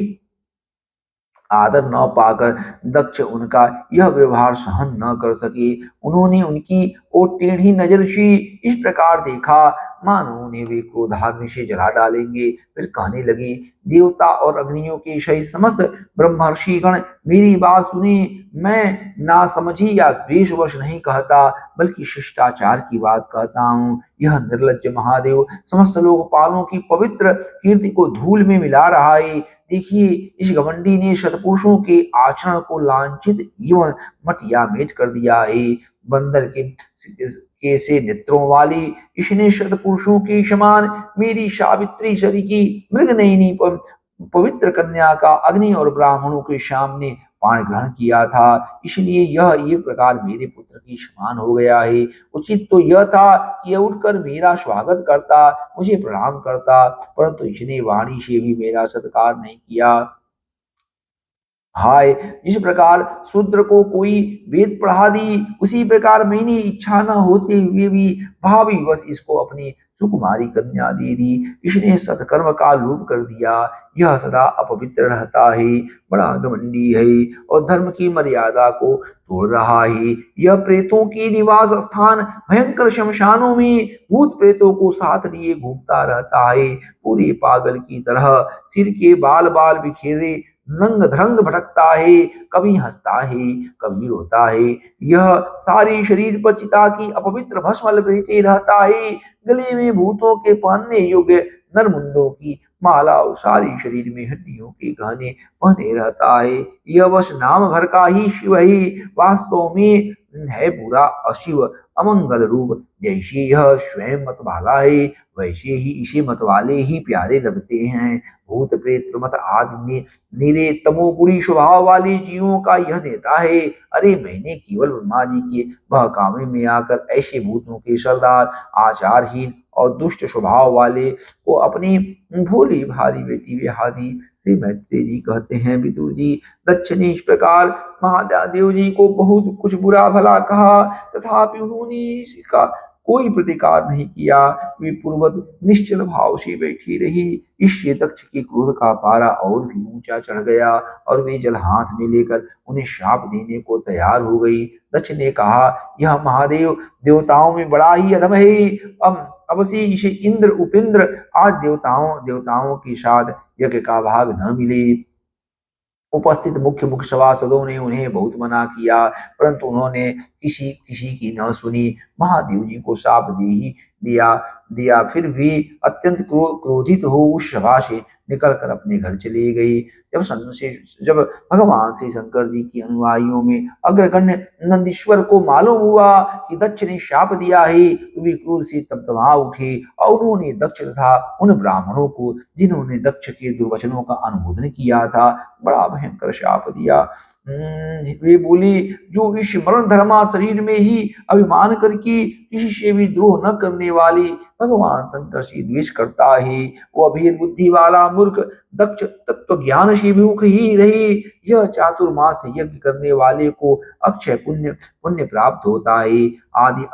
आदर न पाकर दक्ष उनका यह व्यवहार सहन न कर सके। उन्होंने उनकी ओर टेढ़ी नजर से इस प्रकार देखा मानो उन्हें वे क्रोधाग्नि से जला डालेंगे। फिर कहने लगे, देवता और अग्नियों के सहित समस्त ब्रह्मर्षिगण मेरी बात सुने। मैं नासमझी या द्वेषवश नहीं कहता, बल्कि शिष्टाचार की बात कहता हूँ। यह निर्लज्ज महादेव समस्त लोकपालों की पवित्र कीर्ति को धूल में मिला रहा है। देखिए, इस घमंडी ने सत्पुरुषों के आचरण को लांछित एवं मटियामेट कर दिया है। बंदर के से नेत्रों वाली इसने सत्पुरुषों के समान मेरी सावित्री शरी की मृगनयनी पवित्र कन्या का अग्नि और ब्राह्मणों के सामने पाण ग्रहण किया था। इसलिए यह एक प्रकार मेरे पुत्र की समान हो गया है। उचित तो यह था कि यह उठकर मेरा स्वागत करता, मुझे प्रणाम करता, परंतु इसने वाणी से भी मेरा सत्कार नहीं किया। हाय, जिस प्रकार शूद्र को कोई वेद पढ़ा दी, उसी प्रकार मैंने इच्छा न होते हुए भी भावी बस इसको अपनी सुकुमारी कन्या दे दी। इसने सत्कर्म का लोप कर दिया। यह सदा अपवित्र रहता है, बड़ा घमंडी है और धर्म की मर्यादा को तोड़ रहा है। यह प्रेतों की निवास स्थान भयंकर शमशानों में भूत प्रेतों को साथ लिए घूमता रहता है। पूरे पागल की तरह सिर के बाल बाल बिखेरे नंग धरंग भटकता है, कभी हंसता है, कभी रोता है। यह सारी शरीर पर चिता की अपवित्र भस्म लपेटे रहता है। गले में भूतों के पहनने योग्य नरमुंडों की माला और सारी शरीर में हड्डियों के गहने पहने रहता है। यह बस नाम भर का ही शिव है, वास्तव में है पूरा अशिव अमंगल रूप। जैसे यह स्वयं मतवाला है, वैसे ही इसे मतवाले ही प्यारे लगते हैं। भूत प्रेत प्रमथ आदि नीले तमोगुणी स्वभाव वाले जीवों का यह नेता है। अरे मैंने केवल ब्रह्मा जी के बहकावे में आकर ऐसे भूतों के सरदार, आचारहीन और दुष्ट स्वभाव वाले को अपनी भोली भाली बेटी बिहादी श्री मैत्री जी कहते हैं। विदुर जी, दक्ष ने इस प्रकार महादेव जी को बहुत कुछ बुरा भला कहा, तथापि उन्होंने इसका कोई प्रतिकार नहीं किया। वे पूर्ववत निश्चल भाव से बैठी रही। इससे दक्ष के क्रोध का पारा और भी ऊंचा चढ़ गया और वे जल हाथ में लेकर उन्हें शाप देने को तैयार हो गई। दक्ष ने कहा, यह महादेव देवताओं में बड़ा ही अधम है। अब से इसे इंद्र उपेंद्र आज देवताओं के साथ यज्ञ का भाग न मिले। उपस्थित मुख्य मुख्य सभासदों ने उन्हें बहुत मना किया, परंतु उन्होंने किसी किसी की न सुनी। महादेव जी को शाप दे ही दिया। फिर वे अत्यंत क्रोधित हो उस सभा से निकलकर अपने घर चले गई। जब भगवान श्री शंकर जी की अनुयायियों में अग्रगण्य नंदीश्वर को मालूम हुआ कि दक्ष ने शाप दिया है, तो वे क्रोध से तमतमा उठे और उन्होंने दक्ष तथा उन ब्राह्मणों को जिन्होंने दक्ष के दुर्वचनों का अनुमोदन किया था, बड़ा भयंकर शाप दिया। वे बोली, जो इस मरण धर्मा शरीर में ही अभिमान करके किसी से भी द्रोह न करने वाली भगवान शंकर से द्वेष करता है, वो अभेद बुद्धि वाला मूर्ख दक्ष तत्व ज्ञान से विमुख ही रही। यह चातुर्मास यज्ञ करने वाले को अक्षय पुण्य प्राप्त होता है। आदि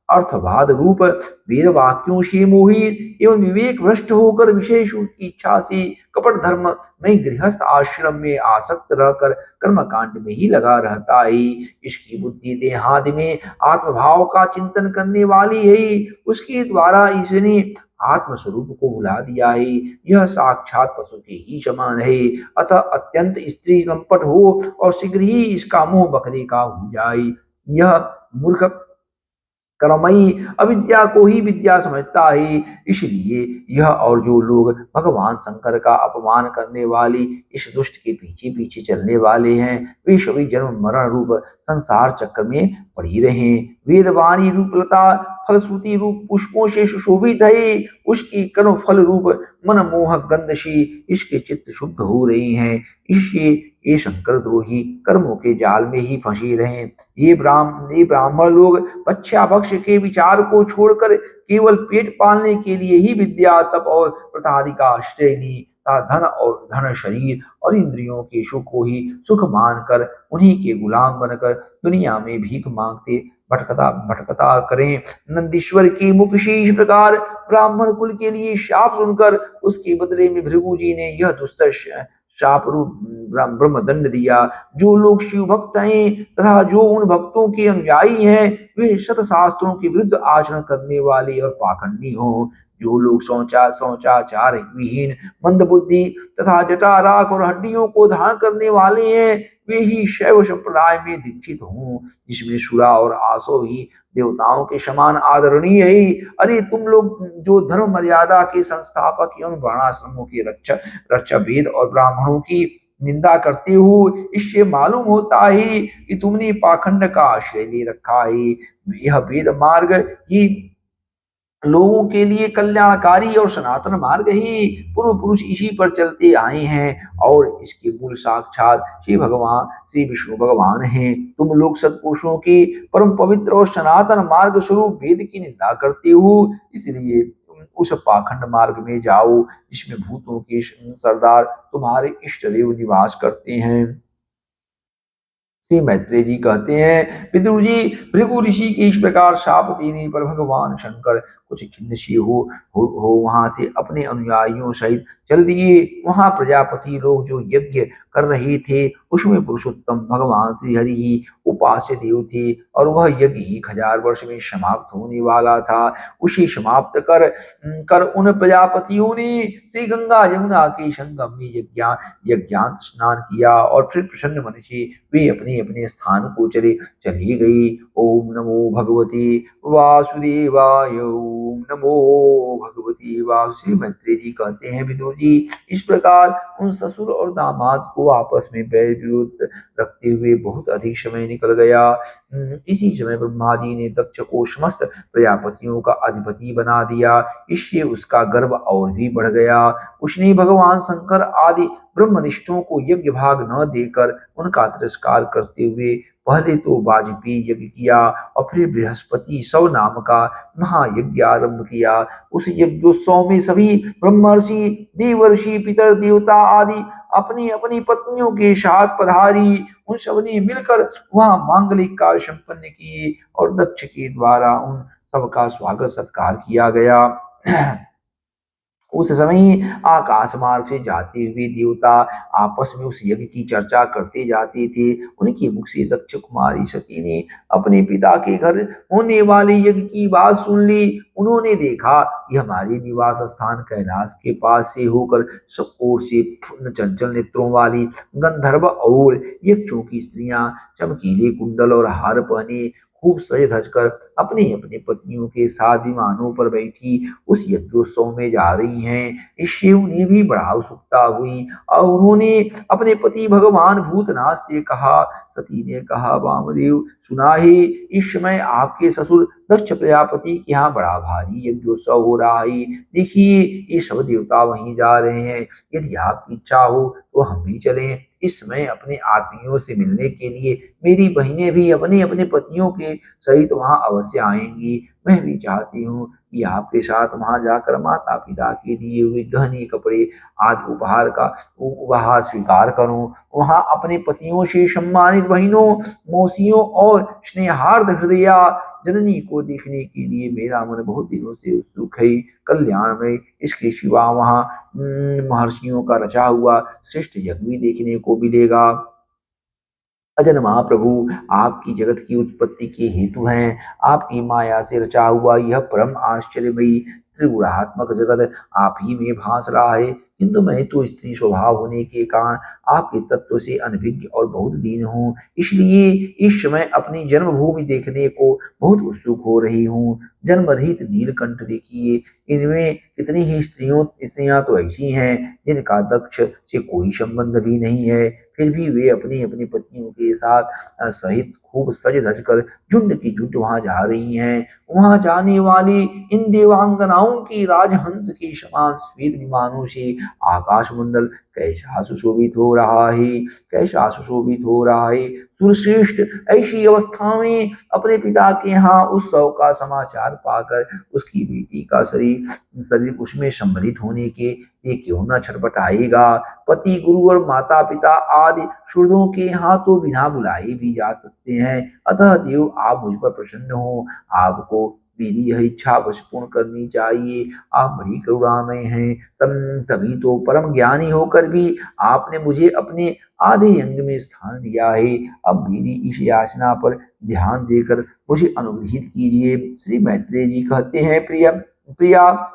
अर्थवाद रूप वेद वाक्यों से मोहित एवं विवेक भ्रष्ट होकर विषय सुख की इच्छा से कपट धर्म में गृहस्थ आश्रम में आसक्त रहकर कर्म कांड में ही लगा रहता है। इसकी बुद्धि देहादि में आत्मभाव का चिंतन करने वाली है, उसके द्वारा इसने आत्म स्वरूप को भुला दिया है। यह साक्षात पशु के ही समान है, अतः अत्यंत स्त्री लंपट हो और शीघ्र ही इसका मुंह बकरे का हो जाए। यह मूर्ख कर्मई अविद्या को ही विद्या समझता है। इसलिए यह और जो लोग भगवान शंकर का अपमान करने वाली इस दुष्ट के पीछे पीछे चलने वाले हैं, वे सभी जन्म मरण रूप संसार चक्र में पड़ी रहे। वेदवाणी रूप लता फलश्रुति रूप पुष्पों से सुशोभित है, उसकी कर्म फल रूप मनमोहक गंध से इसके चित्त शुद्ध हो रहे हैं। इससे ये शंकर द्रोही कर्मों के जाल में ही फंसे रहे। ये ब्राह्मण लोग भक्ष्याभक्ष के विचार को छोड़कर केवल पेट पालने के लिए ही विद्या तप और प्रतादि का आश्रय ली, धन शरीर और इंद्रियों के सुख को ही सुख मानकर उन्हीं के गुलाम बनकर दुनिया में भीख मांगते भटकता करें। नंदीश्वर की मुख से इस प्रकार ब्राह्मण कुल के लिए शाप सुनकर उसके बदले में भृगु जी ने यह दुस्तर शाप रूप ब्रह्मदंड दिया। जो लोग शिव भक्त हैं तथा जो उन भक्तों के अनुयायी हैं, वे शत शास्त्रों के विरुद्ध आचरण करने वाले और पाखंडी हों। जो लोग शौचाचार विहीन, मंदबुद्धि तथा जटा राख और हड्डियों को धारण करने वाले हैं, वे ही शैव संप्रदाय में दीक्षित हों, जिसमें शुरा और आसो ही देवताओं के समान आदरणीय है। अरे तुम लोग जो धर्म मर्यादा के संस्थापक एवं वर्णाश्रमों के रक्षक रक्षा वेद और ब्राह्मणों की निंदा करते हो, इससे मालूम होता है कि तुमने पाखंड का आश्रय ले रखा है। यह वेद मार्ग ही लोगों के लिए कल्याणकारी और सनातन मार्ग ही पूर्व पुरुष इसी पर चलते आए हैं और इसके मूल साक्षात श्री विष्णु भगवान हैं। तुम लोग सत्पुरुषों के परम पवित्र और सनातन मार्ग स्वरूप वेद की निंदा करते हो, इसलिए तुम उस पाखंड मार्ग में जाओ जिसमें भूतों के सरदार तुम्हारे इष्ट देव निवास करते हैं। श्री मैत्रेय जी कहते हैं, विदुर जी, भृगु ऋषि के इस प्रकार शाप देने पर भगवान शंकर कुछ खिन्नशी हो वहां से अपने अनुयायियों सहित चल दिए। वहां प्रजापति लोग जो यज्ञ कर रहे थे उसमें पुरुषोत्तम भगवान श्री हरि ही उपास्य देव थे और वह यज्ञ 1000 वर्ष में समाप्त होने वाला था। उसे समाप्त कर उन प्रजापतियों ने श्री गंगा यमुना के संगम में यज्ञांत स्नान किया और फिर प्रसन्न मन से वे अपने अपने स्थान को चली गई। ओम नमो भगवते वासुदेवाय। ओम नमो भगवते वासु। श्री मैत्रेय जी कहते हैं, विदुर जी, इस प्रकार उन ससुर और दामाद को आपस में बैर विरोध रखते हुए बहुत अधिक समय निकल गया। इसी समय ब्रह्मा जी ने दक्ष को समस्त प्रजापतियों का अधिपति बना दिया। इससे उसका गर्व और भी बढ़ गया। उसने भगवान शंकर आदि ब्रह्मनिष्ठों को यज्ञ भाग न देकर उनका तिरस्कार करते हुए पहले तो वाजपेयी यज्ञ किया और फिर बृहस्पति सौ नाम का महायज्ञ आरंभ किया। उस यज्ञोत्सव में सभी ब्रह्मर्षि, देवर्षि, पितर देवता आदि अपनी अपनी पत्नियों के साथ पधारी। उन सब ने मिलकर वहां मांगलिक कार्य संपन्न किए और दक्ष के द्वारा उन सबका स्वागत सत्कार किया गया। उस समय आकाश मार्ग से जाते हुए देवता आपस में उस यज्ञ की चर्चा करते जाते थे। उनके मुख से दक्ष कुमारी सती ने अपने पिता के घर होने वाले यज्ञ की बात सुन ली। उन्होंने देखा कि हमारे निवास स्थान कैलाश के पास से होकर सब ओर से चंचल नेत्रों वाली गंधर्व और यक्षों की स्त्रियां चमकीले कुंडल और हार पहने खूब सज धज कर अपने अपने पत्नियों के साथ विमानों पर बैठी उस यज्ञोत्सव में जा रही हैं। इससे उन्हें भी बड़ा उत्सुकता हुई और उन्होंने अपने पति भगवान भूतनाथ से कहा। सती ने कहा, वामदेव, सुना है इस समय आपके ससुर दक्ष प्रजापति के यहाँ बड़ा भारी यज्ञोत्सव हो रहा है। देखिए ये सब देवता वहीं जा रहे हैं। यदि आपकी इच्छा हो तो हम भी चलें। इस समय अपने आत्मियों से मिलने के लिए मेरी बहनें भी अपने अपने पतियों के सहित वहां अवश्य आएंगी। मैं भी चाहती हूँ कि आपके साथ वहां जाकर माता पिता के दिए हुए गहने, कपड़े आदि उपहार स्वीकार करूं। वहां अपने पतियों से सम्मानित बहनों, मौसियों और स्नेहार्द हृदया जननी को देखने के लिए मेरा मन बहुत दिनों से उत्सुक है। कल्याण में इसके सिवा वहां महर्षियों का रचा हुआ श्रेष्ठ यज्ञ भी देखने को मिलेगा। अजन महाप्रभु, आपकी जगत की उत्पत्ति के हेतु हैं। आपकी माया से रचा हुआ यह परम आश्चर्यमयी त्रिगुणात्मक जगत आप ही में भास रहा है। किंतु मैं तो स्त्री स्वभाव होने के कारण आपके तत्व से अनभिज्ञ और बहुत दीन हूँ। इसलिए इस समय अपनी जन्मभूमि देखने को बहुत उत्सुक हो रही हूँ। जन्म रहित नीलकंठ देखिए, इनमें कितनी ही स्त्रियां तो ऐसी हैं जिनका दक्ष से कोई संबंध भी नहीं है, फिर भी वे अपनी अपनी पत्नियों के साथ सहित खूब सज धज कर झुंड की झुंड वहां जा रही हैं। वहां जाने वाली इन देवांगनाओं की राजहंस के समान श्वेत विमानों से आकाश मंडल कैसा सुशोभित हो रहा है, कैसा सुशोभित हो रहा है। सुरश्रेष्ठ ऐसी अवस्था में अपने पिता के यहाँ उत्सव का समाचार पाकर उसकी बेटी का शरीर उसमें सम्मिलित होने के लिए क्यों न छटपटाएगा। पति, गुरु और माता पिता आदि शुद्धों के यहाँ तो बिना बुलाए भी जा सकते हैं। अतः देव, आप मुझ पर प्रसन्न हो। आपको मेरी यह इच्छा बस पूर्ण करनी चाहिए। आप बड़ी करुणामय हैं, तभी तो परम ज्ञानी होकर भी आपने मुझे अपने आधे अंग में स्थान दिया है। अब मेरी इस याचना पर ध्यान देकर मुझे अनुग्रहित कीजिए। श्री मैत्रेय जी कहते हैं, प्रिया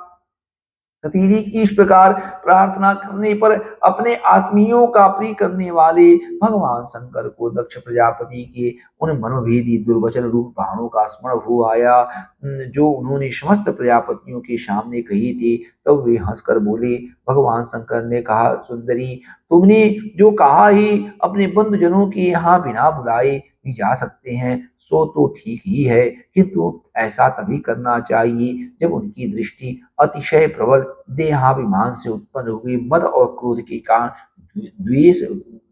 सतीरी की इस प्रकार प्रार्थना करने पर अपने आत्मियों का प्रिय करने वाले भगवान शंकर को दक्ष प्रजापति के उन मनोभेदी दुर्वचन रूप बाणों का स्मरण हो आया, जो उन्होंने समस्त प्रजापतियों के सामने कही थी। तब वे हंसकर बोले। भगवान शंकर ने कहा, सुंदरी, तुमने जो कहा ही अपने बंधुजनों के यहाँ बिना बुलाए भी जा सकते हैं, सो तो ठीक ही है, किंतु ऐसा तभी करना चाहिए जब उनकी दृष्टि अतिशय प्रबल देहाभिमान से उत्पन्न हुए मद और क्रोध के कारण द्वेष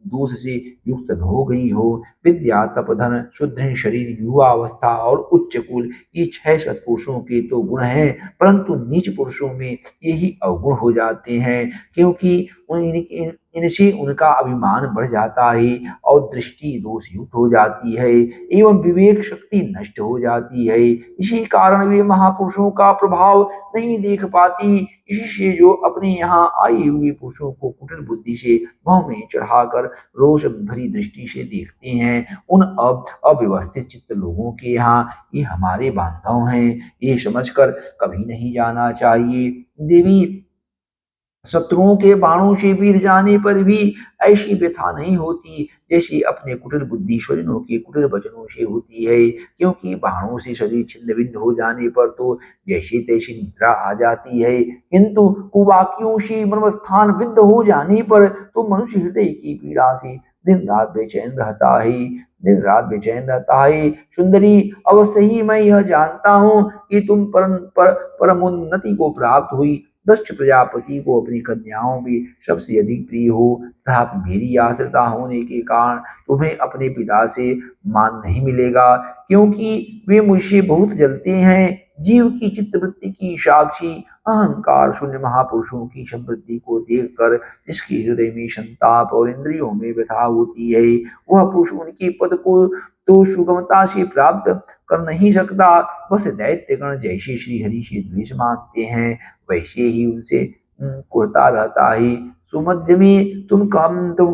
दोष से युक्त हो गई हो। विद्या, तप, धन, सुदृढ़ शरीर, युवा अवस्था और उच्च कुल, ये 6 सत्पुरुषों के तो गुण हैं, परंतु नीच पुरुषों में यही अवगुण हो जाते हैं, क्योंकि इनसे उनका अभिमान बढ़ जाता है और दृष्टि दोष युक्त हो जाती है एवं विवेक शक्ति नष्ट हो जाती है। इसी कारण वे महापुरुषों का प्रभाव नहीं देख पाती। इसी से जो अपने यहाँ आए हुए पुरुषों को कुटिल बुद्धि से मोह में चढ़ाकर रोष भरी दृष्टि से देखते हैं, उन अव्यवस्थित चित्त लोगों के यहाँ ये हमारे बांधव हैं, ये समझकर कभी नहीं जाना चाहिए। देवी, शत्रुओं के बाणों से बीत जाने पर भी ऐसी व्यथा नहीं होती जैसी अपने कुटिल बुद्धि स्वजनों के कुटिल वचनों से होती है, क्योंकि बाणों से शरीर छिन्न भिन्न हो जाने पर तो जैसी तैसी निद्रा आ जाती है, किंतु कुवाक्यों से मर्मस्थान विद्ध हो जाने पर तो मनुष्य हृदय की पीड़ा से दिन रात बेचैन रहता है, दिन रात बेचैन रहता है। सुंदरी, अवश्य ही मैं यह जानता हूँ कि तुम परमोन्नति को प्राप्त हुई दक्ष प्रजापति को अपनी कन्याओं में सबसे अधिक प्रिय हो, तथा मेरी आश्रिता होने के कारण तुम्हें अपने पिता से मान नहीं मिलेगा, क्योंकि वे मुझसे बहुत जलते हैं। जीव की चित्तवृत्ति की साक्षी अहंकार शून्य महापुरुषों की समृद्धि को देखकर इसके हृदय में संताप और इंद्रियों में व्यथा होती है। वह पुरुष उनके पद को तो सुगमता से प्राप्त कर नहीं सकता, बस दैत्यगण जैसे श्री हरि से द्वेष मानते हैं वैसे ही उनसे कुर्ता रहता है। सुमध्य में तुम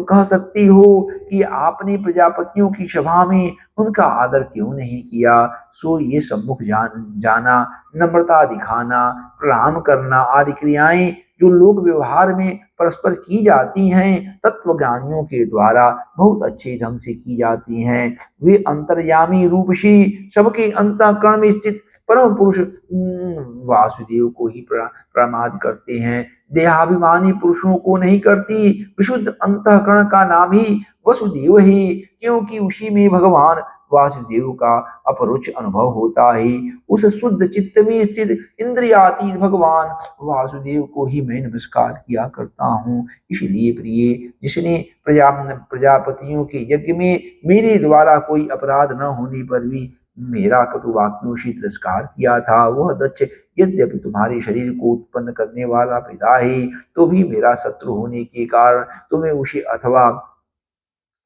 कह सकती हो कि आपने प्रजापतियों की सभा में उनका आदर क्यों नहीं किया। सो ये सम्मुख जाना, नम्रता दिखाना, प्रणाम करना आदि क्रियाएं जो लोक व्यवहार में परस्पर की जाती हैं, तत्वज्ञानियों के द्वारा बहुत अच्छे ढंग से की जाती हैं। वे अंतर्यामी रूप से सबके अंतःकरण में स्थित परम पुरुष वासुदेव को ही प्रमाद करते हैं, देहाभिमानी पुरुषों को नहीं करती। विशुद्ध अंतःकरण का नाम ही वसुदेव है, क्योंकि उसी में भगवान वासुदेव का अपरोक्ष अनुभव होता है। उस शुद्ध चित्त में स्थित इंद्रियातीत भगवान वासुदेव को ही मैं नमस्कार किया करता हूँ। इसलिए प्रिय, जिसने प्रजापतियों के यज्ञ में मेरे द्वारा कोई अपराध न होने पर भी मेरा कटु वाक्यों से तिरस्कार किया था, वह दक्ष यद्यपि तुम्हारे शरीर को उत्पन्न करने वाला पिता है, तो भी मेरा शत्रु होने के कारण तुम्हें उसे अथवा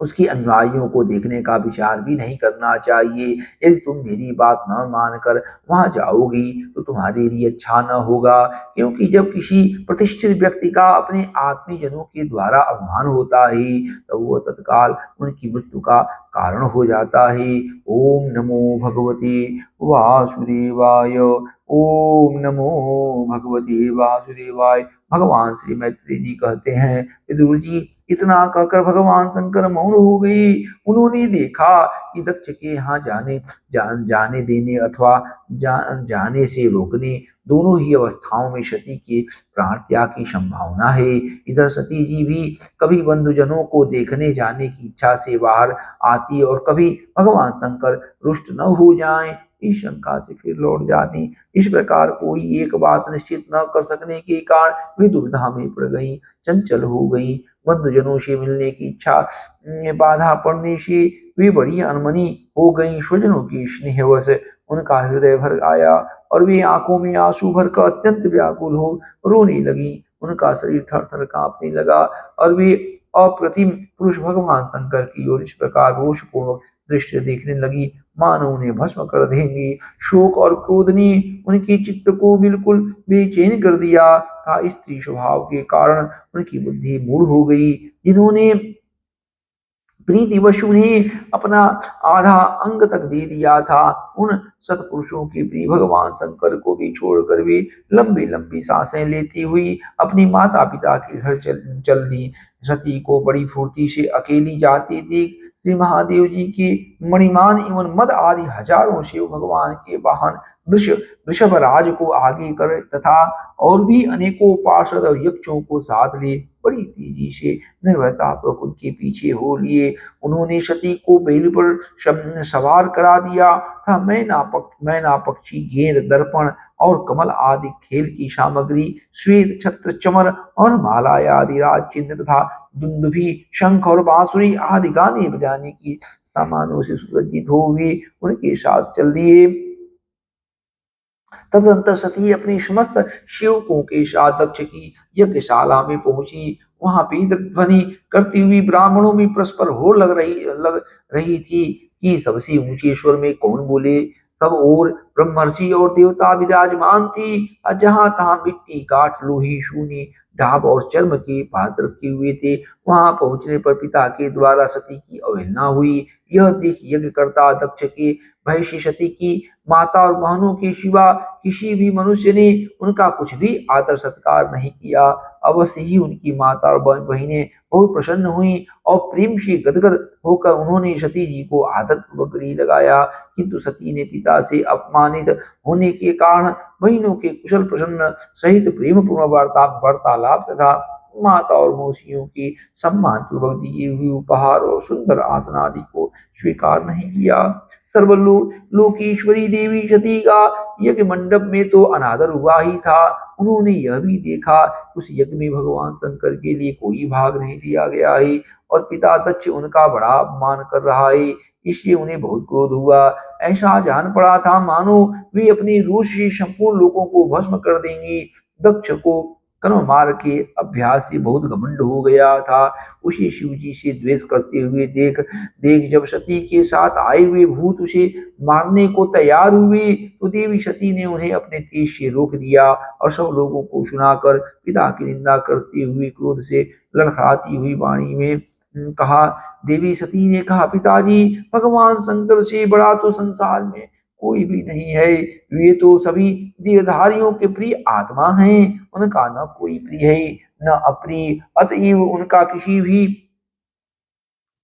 उसके अनुयायियों को देखने का विचार भी नहीं करना चाहिए। यदि तुम मेरी बात न मानकर वहां जाओगी तो तुम्हारे लिए अच्छा न होगा, क्योंकि जब किसी प्रतिष्ठित व्यक्ति का अपने आत्मीजनों के द्वारा अपमान होता है तो वह तत्काल उनकी मृत्यु का कारण हो जाता है। ओम नमो भगवते वासुदेवाय। ओम नमो भगवते वासुदेवाय। भगवान श्री मैत्री जी कहते हैं, विदुर जी, इतना कहकर भगवान शंकर मौन हो गई। उन्होंने देखा कि दक्ष के यहाँ जाने देने अथवा जाने से रोकने दोनों ही अवस्थाओं में सती के प्राण त्याग की संभावना है। इधर सती जी भी कभी बंधुजनों को देखने जाने की इच्छा से बाहर आती और कभी भगवान शंकर रुष्ट न हो जाएं इस शंका से फिर लौट जाती। इस प्रकार कोई एक बात निश्चित न कर सकने के कारण वे दुविधा में पड़ गई, चंचल हो गई। बंधुजनों से मिलने की इच्छा में बाधा पड़ने से वे बड़ी अनमनी हो गई। स्वजनों की स्नेहवश उनका हृदय भर आया और वे आंखों में आंसू भरकर अत्यंत व्याकुल हो रोने लगी। उनका शरीर थर थर कांपने लगा और वे अप्रतिम पुरुष भगवान शंकर की ओर इस प्रकार रोषपूर्वक दृश्य देखने लगी, मानो उन्हें भस्म कर देंगी। शोक और क्रोध ने उनके चित्त को बिल्कुल बेचैन कर दिया था। स्त्री स्वभाव के कारण उनकी बुद्धि मूढ़ हो गई। जिन्होंने प्रीतिवश उन्हें अपना आधा अंग तक दे दिया था, उन सत्पुरुषों के प्रिय भगवान शंकर को भी छोड़कर वे लंबी लंबी सांसें लेती हुई अपनी माता पिता के घर चल दी। सती को बड़ी फुर्ती से अकेली जाती थी। श्री महादेव जी के मणिमान एवं मद आदि हजारों शिव भगवान के वाहन वृषभ राज को आगे कर तथा और भी अनेकों पार्षद और यक्षों को साथ ले बड़ी तेजी से निर्भयता पूर्वक उनके पीछे हो लिए। उन्होंने सती को बैल पर सवार करा दिया था। मैना पक्षी गेंद दर्पण और कमल आदि खेल की सामग्री, श्वेत छत्र चमर और माला आदि राज चिन्ह तथा दुंदुभी शंख और बांसुरी आदि गाने बजाने की सामानों से सुसज्जित हो वे उनके साथ चल दिए। तदनंतर सती अपनी समस्त सेवकों के साथ दक्ष की यज्ञशाला में पहुंची। वहां पीत ध्वनि करती हुई ब्राह्मणों में परस्पर होड़ लग रही थी कि सबसे ऊंचे स्वर में कौन बोले। सब और ब्रह्मर्षि और देवता विराजमान थी। जहां तहां मिट्टी काठ लोही शूनी ढाब और चर्म के पात्र रखे हुए थे। वहां पहुंचने पर पिता के द्वारा सती की अवहेलना हुई। यह देख यज्ञ करता दक्ष के भय से सती की माता और बहनों के सिवा किसी भी मनुष्य ने उनका कुछ भी आदर सत्कार नहीं किया। अवश्य ही उनकी माता और बहनें बहुत प्रसन्न हुई और प्रेम से गदगद होकर उन्होंने सती जी को आदर पूर्वक गले लगाया। किंतु सती ने पिता से अपमानित होने के कारण बहनों के कुशल प्रसन्न सहित प्रेम पूर्ण वार्तालाप तथा माता और मौसियों के सम्मान पूर्वक दिए हुए उपहार और सुंदर आसन आदि को स्वीकार नहीं किया। सर्वलोकीश्वरी देवी सती का यज्ञ मंडप में तो अनादर हुआ ही था। उन्होंने यह भी देखा उस यज्ञ में भगवान शंकर के लिए कोई भाग नहीं दिया गया है और पिता दक्ष उनका बड़ा अपमान कर रहा है। इसलिए उन्हें बहुत क्रोध हुआ। ऐसा जान पड़ा था मानो वे अपनी रोष से संपूर्ण लोगों को भस्म कर देंगे। दक्ष को कर्म मार्ग के अभ्यास से बहुत घमंड हो गया था। उसे शिव जी से द्वेष करते हुए देख देख जब सती के साथ आए हुए भूत उसे मारने को तैयार हुए तो देवी सती ने उन्हें अपने तेज से रोक दिया और सब लोगों को सुनाकर पिता की निंदा करते हुए क्रोध से लड़खड़ाती हुई वाणी में कहा। देवी सती ने कहा, पिताजी, भगवान शंकर से बड़ा तो संसार में कोई भी नहीं है। वे तो सभी देहधारियों के प्रिय आत्मा हैं। उनका न कोई प्रिय है न अप्रिय, अतएव उनका किसी भी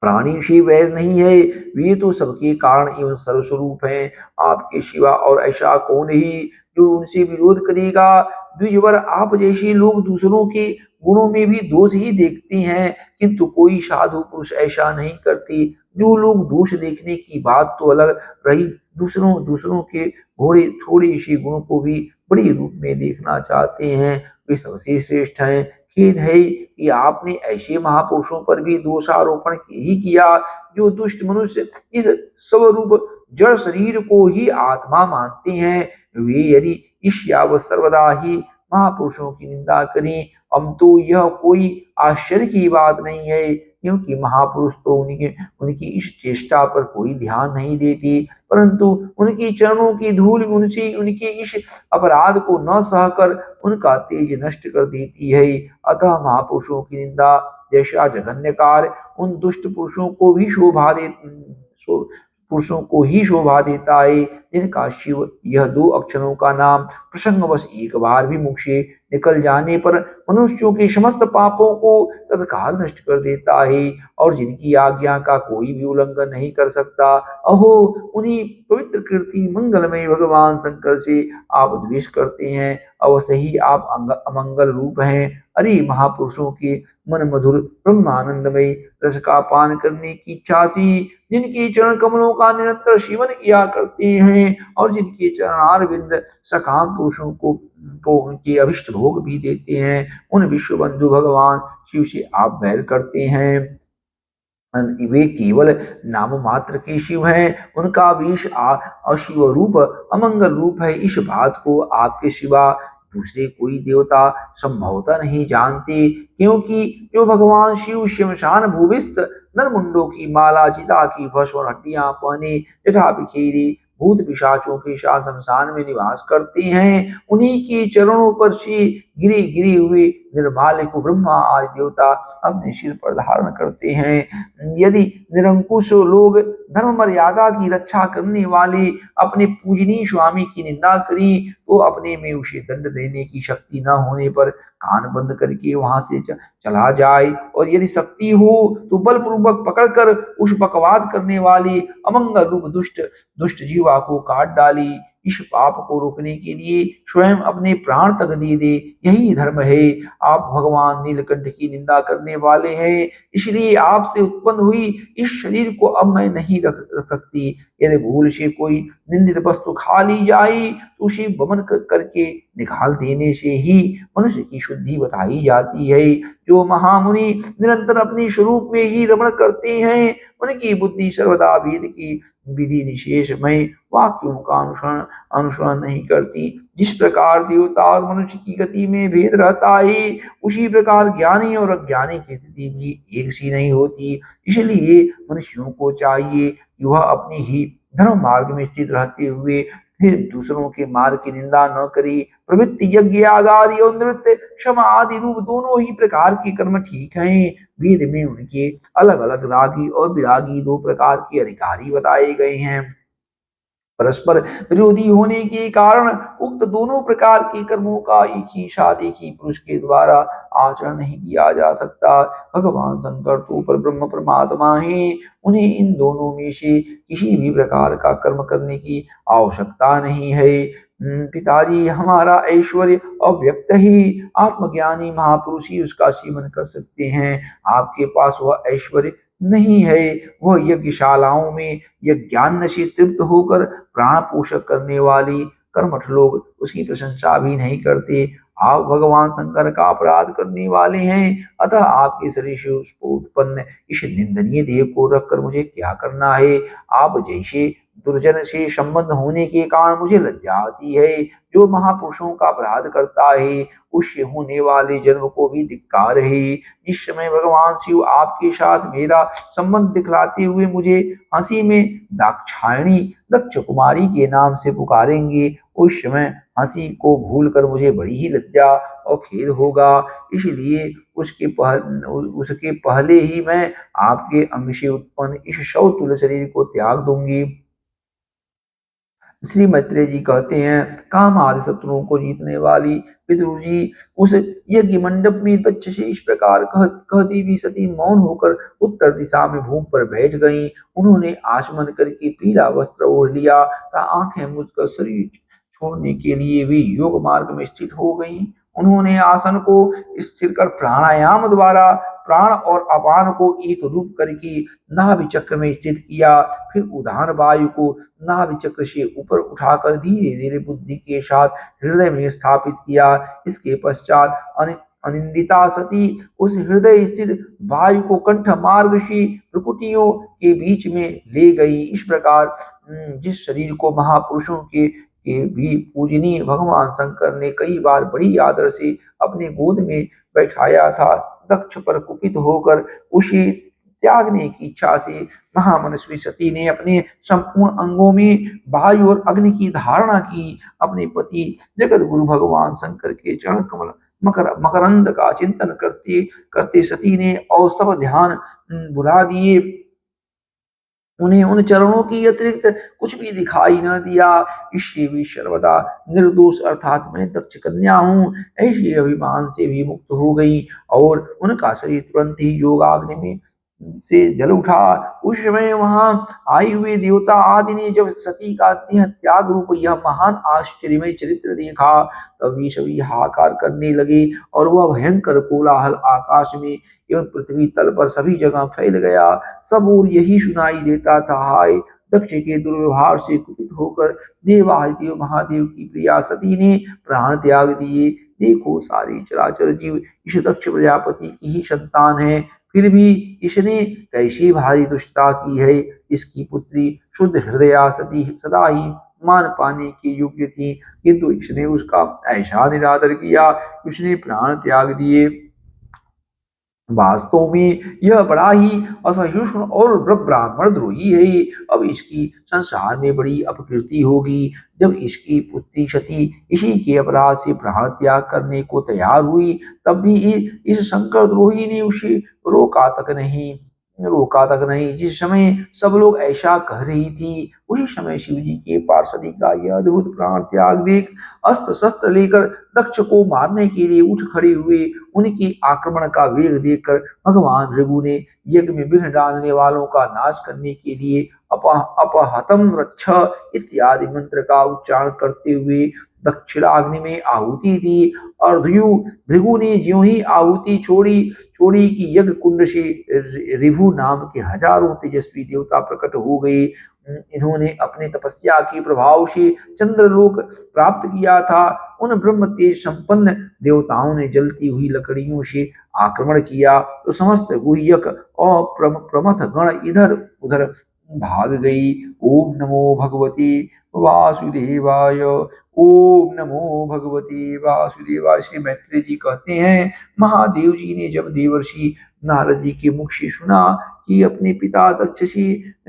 प्राणी से वैर नहीं है। वे तो सबके कारण एवं सर्वस्वरूप हैं। आपके सिवा और ऐसा कौन है जो उनसे विरोध करेगा। द्विजवर, आप जैसे लोग दूसरों के गुणों में भी दोष ही देखते हैं, किंतु कोई साधु पुरुष ऐसा नहीं करते। जो लोग दोष देखने की बात तो अलग रही, दूसरों दूसरों के घोड़े थोड़े से गुणों को भी बड़े रूप में देखना चाहते हैं, वे सबसे श्रेष्ठ हैं। खेद है कि आपने ऐसे महापुरुषों पर भी दोषारोपण ही किया जो दुष्ट मनुष्य इस स्वरूप जड़ शरीर को ही आत्मा मानते हैं। वे यदि ईर्ष्या सर्वदा ही महापुरुषों की निंदा करें, अब तो यह कोई आश्चर्य की बात नहीं है, क्योंकि महापुरुष तो उनकी इस चेष्टा पर कोई ध्यान नहीं देते, परंतु उनके चरणों की धूल उनसे उनके इस अपराध को न सहकर उनका तेज नष्ट कर देती है। अतः महापुरुषों की निंदा जैसा जघन्य कार्य उन दुष्ट पुरुषों को ही शोभा देता है, जिनका शिव यह दो अक्षरों का नाम प्रसंगवश एक बार भी मुख से निकल जाने पर मनुष्यों के समस्त पापों को तत्काल नष्ट कर देता है और जिनकी आज्ञा का कोई भी उल्लंघन नहीं कर सकता। अहो, उन्हीं पवित्र कीर्ति मंगलमय भगवान शंकर से आप द्वेष करते हैं। अवश्य ही आप अमंगल रूप हैं। अरे महापुरुषों के मन मधुर ब्रह्मानंदमय रस का पान करने की इच्छा सी जिनके चरण कमलों का निरंतर सेवन किया करते हैं और जिनके चरणारविंद सकाम पुरुषों को उनके अभिष्ट भोग भी देते हैं, उन विश्व बंधु भगवान शिव से आप बैर करते हैं। वे केवल नाम मात्र के शिव हैं। उनका विष अशिव रूप अमंगल रूप है। इस बात को आपके सिवा दूसरे कोई देवता संभवतः नहीं जानते, क्योंकि जो भगवान शिव श्मशान भूमिस्थ नरमुंडों की माला, चिता की भस्म और हड्डियां पहने जटा बिखेरे भूत पिशाचों के साथ शमशान में निवास करते हैं, उन्हीं के चरणों पर से गिरे गिरे हुए निर्माल्य को ब्रह्मा आदि देवता अपने सिर पर धारण करते हैं। यदि निरंकुश लोग धर्म मर्यादा की रक्षा करने वाले अपने पूजनीय स्वामी की निंदा करें, तो अपने में उसे दंड देने की शक्ति न होने पर कान बंद करके वहां से चला जाए, और यदि शक्ति हो तो बलपूर्वक पकड़कर उस बकवाद करने वाले अमंगल रूप दुष्ट दुष्ट जीवा को काट डाले। इस पाप को रोकने के लिए स्वयं अपने प्राण तक दे दे, यही धर्म है। आप भगवान नीलकंठ की निंदा करने वाले हैं, इसलिए आपसे उत्पन्न हुई इस शरीर को अब मैं नहीं रख सकती। यदि भूल से कोई निंदित वस्तु खा ली जाए तो उसे वमन करके निकाल देने से ही मनुष्य की शुद्धि बताई जाती है। जो महामुनि निरंतर अपने स्वरूप में ही रमण करते हैं, उनकी बुद्धि सर्वदा वेद की विधि निषेधमय वाक्यों का अनुसरण अनुसरण नहीं करती। जिस प्रकार देवता और मनुष्य की गति में भेद रहता है, उसी प्रकार ज्ञानी और अज्ञानी की स्थिति भी एक सी नहीं होती। इसलिए मनुष्यों को चाहिए कि वह अपने ही धर्म मार्ग में स्थित रहते हुए फिर दूसरों के मार्ग की निंदा न करे। प्रवृत्ति, यज्ञ, याग आदि और नृत्य, क्षमा आदि रूप दोनों ही प्रकार के कर्म ठीक हैं। वेद में उनके अलग अलग रागी और विरागी दो प्रकार के अधिकारी बताए गए हैं। परस्पर विरोधी होने के कारण उक्त दोनों प्रकार के कर्मों का एक ही साथ एक ही पुरुष के द्वारा आचरण नहीं किया जा सकता। भगवान शंकर तो पर ब्रह्म परमात्मा है, उन्हें इन दोनों में से किसी भी प्रकार का कर्म करने की आवश्यकता नहीं है। पिताजी, हमारा ऐश्वर्य अव्यक्त ही आत्मज्ञानी महापुरुष ही उसका सेवन कर सकते हैं। आपके पास वह ऐश्वर्य नहीं है। वह यज्ञशालाओं में यज्ञान्न से तृप्त होकर प्राण पोषक करने वाली कर्मठ लोग उसकी प्रशंसा भी नहीं करते। आप भगवान शंकर का अपराध करने वाले हैं, अतः आपके शरीर से उसको उत्पन्न इस निंदनीय देह को रखकर मुझे क्या करना है। आप जैसे दुर्जन से संबंध होने के कारण मुझे लज्जा आती है। जो महापुरुषों का अपराध करता है, उससे होने वाले जन्म को भी धिक्कार है। इस समय भगवान शिव आपके साथ मेरा संबंध दिखलाते हुए मुझे हंसी में दाक्षायणी दक्ष कुमारी के नाम से पुकारेंगे। उस समय हंसी को भूलकर मुझे बड़ी ही लज्जा और खेद होगा। इसलिए उसके पहले ही मैं आपके अंग से उत्पन्न इस शवतुल्य शरीर को त्याग दूंगी। श्री मैत्रेय जी कहते हैं, काम आदि शत्रुओं को जीतने वाली पितृ जी उस यज्ञ मंडप में दक्ष से इस प्रकार कहती भी सती मौन होकर उत्तर दिशा में भूमि पर बैठ गईं। उन्होंने आचमन करके पीला वस्त्र ओढ़ लिया तथा आंखें मूंद कर शरीर छोड़ने के लिए भी योग मार्ग में स्थित हो गईं। उन्होंने आसन को स्थिर कर प्राणायाम द्वारा प्राण और अपान को एक रूप करके नाभि चक्र में स्थित किया। फिर उदान वायु को नाभि चक्र से ऊपर उठाकर धीरे धीरे बुद्धि के साथ हृदय में स्थापित किया। इसके पश्चात अनिंदिता सती उस हृदय स्थित वायु को कंठ मार्ग से प्रकुटियों के बीच में ले गई। इस प्रकार जिस शरीर को महापुरुषों के भी पूजनीय भगवान शंकर ने कई बार बड़ी आदर से अपने गोद में बैठाया था, दक्ष पर कुपित होकर उसे त्यागने की इच्छा से महामनस्वी सती ने अपने संपूर्ण अंगों में वायु और अग्नि की धारणा की। अपने पति जगत गुरु भगवान शंकर के चरण कमल मकरंद का चिंतन करते करते सती ने और सब ध्यान भुला दिए। उन्हें उन चरणों की अतिरिक्त कुछ भी दिखाई न दिया। इससे भी सर्वदा निर्दोष अर्थात मैं दक्ष कन्या हूँ ऐसे अभिमान से भी मुक्त हो गई, और उनका शरीर तुरंत ही योगाग्नि में से जल उठा। उस समय वहां आए हुए देवता आदि ने जब सती का देह त्याग रूप यह महान आश्चर्यमय चरित्र देखा, तभी सभी हाहाकार करने लगे, और वह भयंकर कोलाहल आकाश में एवं पृथ्वी तल पर सभी जगह फैल गया। सब ओर यही सुनाई देता था, हाय दक्ष के दुर्व्यवहार से कुपित होकर देवादिदेव महादेव की प्रिया सती ने प्राण त्याग दिए। देखो, सारी चराचर जीव इस दक्ष प्रजापति की ही संतान है, फिर भी इसने कैसी भारी दुष्टता की है। इसकी पुत्री शुद्ध हृदया सती सदा ही मान पाने की योग्य थी, किंतु इसने उसका ऐसा निरादर किया, उसने प्राण त्याग दिए। वास्तव में यह बड़ा ही असहिष्णु और ब्राह्मण द्रोही है। अब इसकी संसार में बड़ी अपकीर्ति होगी। जब इसकी पुत्री सती इसी के अपराध से प्राण त्याग करने को तैयार हुई, तब भी इस शंकर द्रोही ने उसे रोका तक नहीं रोका तक नहीं। जिस समय सब लोग ऐसा कह रही थी, उसी समय शिव जी के पार्षदी का यह अद्भुत प्राण त्याग देख अस्त्र शस्त्र लेकर दक्ष को मारने के लिए उठ खड़े हुए। उनके आक्रमण का वेग देखकर भगवान भृगु ने यज्ञ में विघ्न डालने वालों का नाश करने के लिए अपहतम रक्ष इत्यादि मंत्र का उच्चारण करते हुए दक्षिणाग्नि में आहुति दी। और भृगु ने ज्यों ही आहुति छोड़ी कि यज्ञ कुंड से रिभु नाम के हजारों तेजस्वी देवता प्रकट हो गए। इन्होंने अपने तपस्या के प्रभाव से चंद्रलोक प्राप्त किया था। उन ब्रह्म तेज संपन्न देवताओं ने जलती हुई लकड़ियों से आक्रमण किया, तो समस्त गुह्यक और प्रमथ गण इधर उधर भाग गई। ओम नमो भगवती वासुदेवाय। ओम नमो भगवती वासुदेवाय। श्री मैत्रेय जी कहते हैं, महादेव जी ने जब देवर्षि नारद जी के मुख से सुना कि अपने पिता दक्ष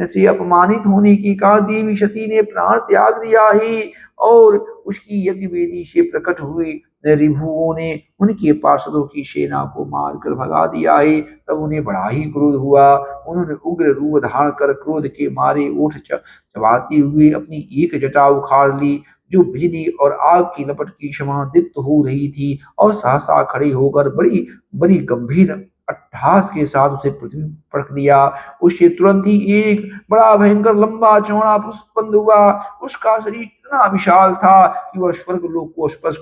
से अपमानित होने के कारण देवी सती ने प्राण त्याग दिया है और उसकी यज्ञ वेदी से प्रकट हुए रिभुओं ने उनके पार्षदों की सेना को मारकर भगा दिया है, तब उन्हें बड़ा ही क्रोध हुआ। उन्होंने उग्र रूप धारण कर क्रोध के मारे ओठ चबाते हुए अपनी एक जटा उखाड़ ली, जो बिजली और आग की लपट की समान दीप्त हो रही थी, और सहसा खड़े होकर बड़ी बड़ी गंभीर अट्टहास के साथ उसे पृथ्वी पर रख दिया। उससे तुरंत ही एक बड़ा भयंकर लंबा चौड़ा पुष्पबंध हुआ। उसका शरीर इतना विशाल था कि वह स्वर्ग लोक को स्पर्श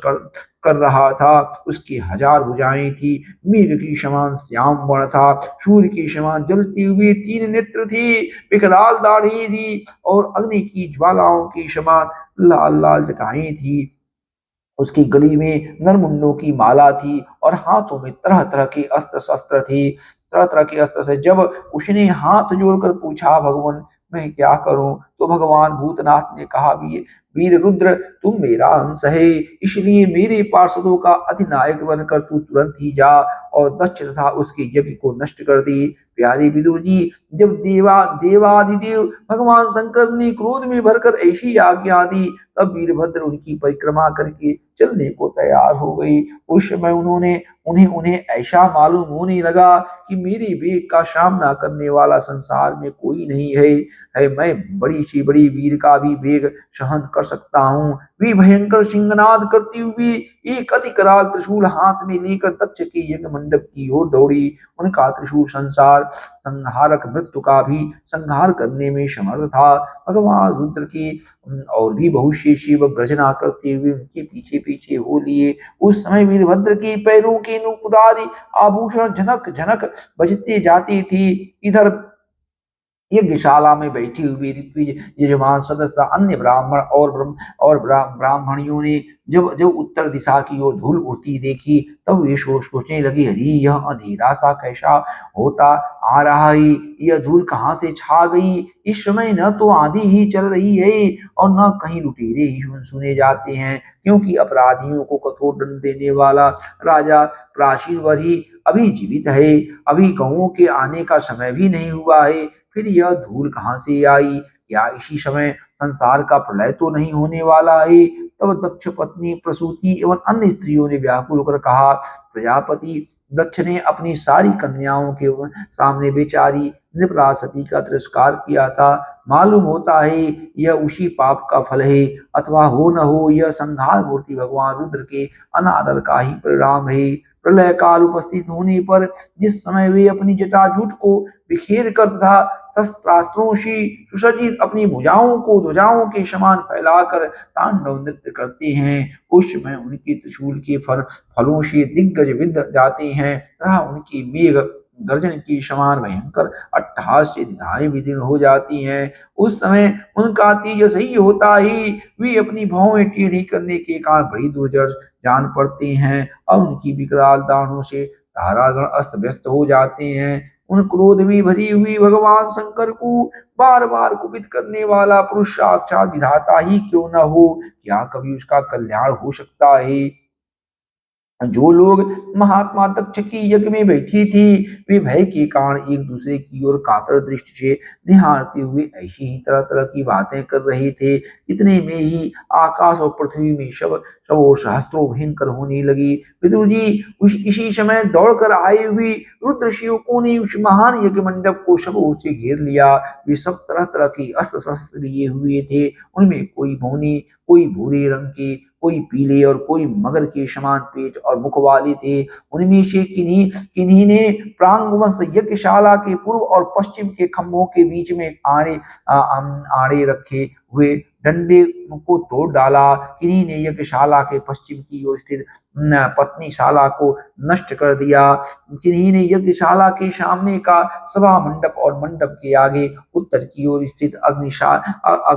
कर रहा था। उसकी 1000 भुजाएं थी, मेघ की समान श्याम वर्ण था, सूर्य की समान जलते हुए 3 नेत्र थी, विकराल दाढ़ी थी और अग्नि की ज्वालाओं की समान लाल लाल जटाएं थी। उसकी गली में नरमुंडों की माला थी और हाथों में तरह तरह के अस्त्र शस्त्र थे। तरह तरह के अस्त्र से जब उसने हाथ जोड़कर पूछा, भगवान मैं क्या करूं, तो भगवान भूतनाथ ने कहा, वीर रुद्र तुम मेरा अंश है, इसलिए मेरे पार्षदों का अधिनायक बनकर तू तुरंत ही जा और दक्ष तथा उसके यज्ञ को नष्ट कर दे। प्यारे विदुर जी, जब देवादिदेव भगवान शंकर ने क्रोध में भरकर ऐसी आज्ञा दी, तब वीरभद्र उनकी परिक्रमा करके चलने को तैयार हो गई। उस समय उन्हें उन्हें ऐसा मालूम होने लगा कि मेरे वेग का सामना करने वाला संसार में कोई नहीं है मैं बड़ी सी बड़ी वीर का भी वेग सहन कर सकता हूँ। वे भयंकर सिंहनाद करती हुई एक अति कराल त्रिशूल हाथ में लेकर दक्ष के यज्ञ मंडप की ओर दौड़ी। उनका त्रिशूल संसार संहारक मृत्यु का भी संहार करने में समर्थ था। भगवान रुद्र के और भी बहुत से शिव गर्जना करते हुए उनके पीछे पीछे हो लिए। उस समय वीरभद्र के पैरों के नुपुरादि आभूषण झनक झनक बजते जाते थे। इधर यज्ञशाला में बैठी हुई ऋत्विज यजमान सदस्य अन्य ब्राह्मण और ब्राह्मणियों ने जब जब उत्तर दिशा की ओर धूल उड़ती देखी, तब वे सोचने लगे, अरे यह अंधेरा सा कैसा होता आ रहा है, यह धूल कहाँ से छा गई। इस समय न तो आंधी ही चल रही है और न कहीं लुटेरे ही सुने जाते हैं, क्योंकि अपराधियों को कठोर दंड देने वाला राजा प्राचीनवर ही अभी जीवित है। अभी गौओं के आने का समय भी नहीं हुआ है, फिर यह धूल कहाँ से आई। क्या इसी समय संसार का प्रलय तो नहीं होने वाला है। तब दक्ष पत्नी प्रसूति एवं अन्य स्त्रियों ने व्याकुल होकर कहा, प्रजापति दक्ष ने अपनी सारी कन्याओं के सामने बेचारी निर्बला सती का तिरस्कार किया था। मालूम होता है यह उसी पाप का फल है, अथवा हो न हो यह संहार मूर्ति भगवान रुद्र के अनादर का ही परिणाम है। प्रलय काल उपस्थित होने पर जिस समय वे अपनी जटाजूट को बिखेर कर तथा शस्त्रास्त्रों से सुसज्जित अपनी भुजाओं को ध्वजाओं के समान फैलाकर तांडव नृत्य करते हैं, उस समय उनके त्रिशूल के फलों से दिग्गज विद जाते हैं तथा उनकी मेघ गर्जन की समान भयंकर अट्टहास से दिशाएं विदीर्ण हो जाती हैं। उस समय उनका तेज सही होता ही वे अपनी भौहें टेढ़ी करने के कारण बड़ी दुर्जर जान पड़ते हैं और उनकी विकराल दाढ़ों से तारागण अस्त व्यस्त हो जाते हैं। उन क्रोध में भरी हुई भगवान शंकर को बार बार कुपित करने वाला पुरुष साक्षात विधाता ही क्यों न हो, क्या कभी उसका कल्याण हो सकता है। जो लोग महात्मा दक्ष की यज्ञ में बैठी थी, वे भय के कारण एक दूसरे की ओर कातर दृष्टि से निहारते हुए ऐसी ही तरह तरह की बातें कर रहे थे। इतने में ही आकाश और पृथ्वी में शब सब और सहस्त्रों भयंकर होने लगी। विदुर जी इसी समय दौड़कर आए हुए रुद्र शिवकों ने उस महान यज्ञ मंडप को सब ओर से घेर लिया। वे सब तरह तरह के अस्त्र शस्त्र लिए हुए थे। उनमें कोई भूनी, कोई भूरे रंग के, कोई पीले और कोई मगर के समान पेट और मुख वाले थे। उनमें से किन्हीं किन्हीं ने प्रांगवश यज्ञशाला के पूर्व और पश्चिम के खंभों के बीच में आड़े रखे हुए डंडे को तोड़ डाला। किन्हीं ने यज्ञशाला के पश्चिम की ओर स्थित पत्नीशाला को नष्ट कर दिया। किन्हीं ने यज्ञशाला के सामने का सभा मंडप और मंडप के आगे उत्तर की ओर स्थित अग्निशाला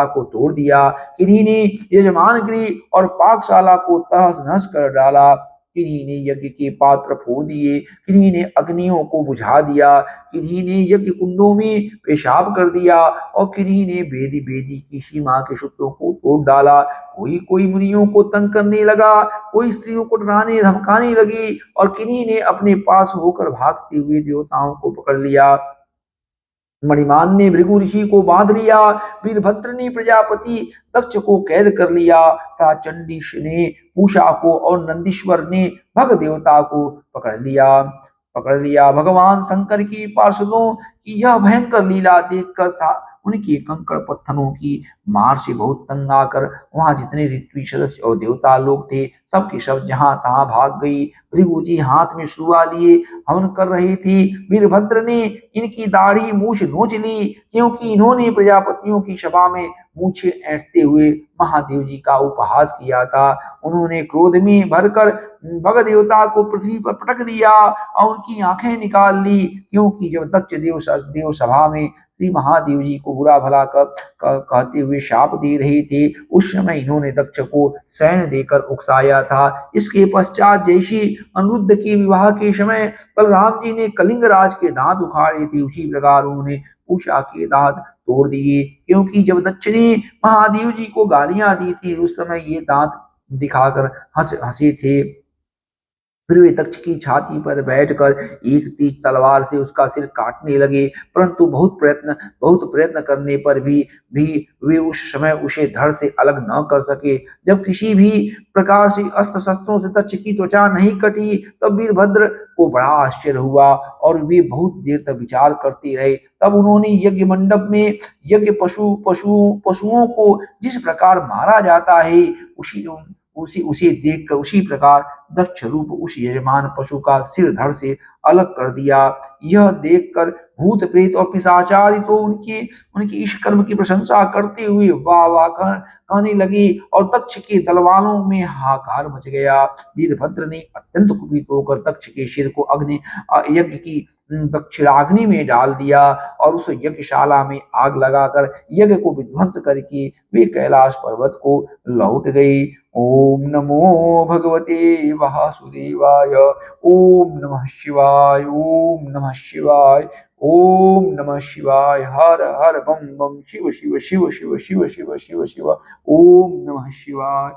को तोड़ दिया। किन्हीं ने यजमान गृह और पाकशाला को तहस नहस कर डाला। किन्हीं ने यज्ञ के पात्र फोड़ दिए, किन्हीं ने अग्नियों को बुझा दिया, किन्हीं ने यज्ञ कुंडों में पेशाब कर दिया और किन्हीं ने बेदी बेदी की सीमा के सूत्रों को तोड़ डाला। कोई कोई मुनियों को तंग करने लगा, कोई स्त्रियों को डराने धमकाने लगी और किन्हीं ने अपने पास होकर भागते हुए देवताओं को पकड़ लिया। मणिमान ने भृगु ऋषि को बांध लिया। वीरभद्र ने प्रजापति दक्ष को कैद कर लिया तथा चंडीश ने पूषा को और नंदीश्वर ने भग देवता को पकड़ लिया। भगवान शंकर की पार्षदों की यह भयंकर लीला देखकर उनके कंकड़ पत्थरों की मार से बहुत तंग आकर वहां जितने ऋत्विक सदस्य और देवता लोग थे, सबके सब जहां तहां भाग गई। भृगु जी हाथ में शुआ लिए हवन कर रहे थे। वीरभद्र ने इनकी दाढ़ी मूछ नोच ली, क्योंकि इन्होंने प्रजापतियों की सभा में मूछें ऐंठते हुए महादेव जी का उपहास किया था। उन्होंने क्रोध में भरकर भग देवता को पृथ्वी पर पटक दिया और उनकी आंखें निकाल ली, क्योंकि जब दक्ष देव सभा में श्री महादेव जी को बुरा भला कहते हुए शाप दे रहे थे, उस समय इन्होंने दक्ष को सैन्य देकर उकसाया था। इसके पश्चात जैसे अनिरुद्ध के विवाह के समय बलराम जी ने कलिंग राज के दांत उखाड़े थे, उसी प्रकार उन्होंने उषा के दांत तोड़ दिए, क्योंकि जब दक्ष ने महादेव जी को गालियां दी थी, उस समय ये दांत दिखाकर हंसे थे। फिर वे दक्ष की छाती पर बैठकर एक तीर तलवार से उसका सिर काटने लगे, परंतु बहुत प्रयत्न करने पर भी वे उस समय उसे धड़ से अलग न कर सके। जब किसी भी प्रकार से अस्त्र शस्त्रों से दक्ष की त्वचा नहीं कटी, तब वीरभद्र को बड़ा आश्चर्य हुआ और वे बहुत देर तक विचार करते रहे। तब उन्होंने यज्ञ मंडप में यज्ञ पशुओं को जिस प्रकार मारा जाता है, उसे देखकर उसी प्रकार दक्ष रूप उस यजमान पशु का सिर धड़ से अलग कर दिया। यह देखकर भूत प्रेत और पिशाचादि तो उनके उनके इस कर्म की प्रशंसा करते हुए वाह वाह कहने लगे और दक्ष के दलवालों में हाहाकार मच गया। वीरभद्र ने अत्यंत कुपित होकर दक्ष के सिर को यज्ञ की दक्षिणाग्नि में डाल दिया और उस यज्ञशाला में आग लगाकर यज्ञ को विध्वंस करके वे कैलाश पर्वत को लौट गई। ओम नमो भगवते वासुदेवाय। ओम नमः शिवाय। ओम नमः शिवाय। ओम नमः शिवाय। हर हर बम बम शिव शिव शिव शिव शिव शिव शिव शिव। ओम नमः शिवाय।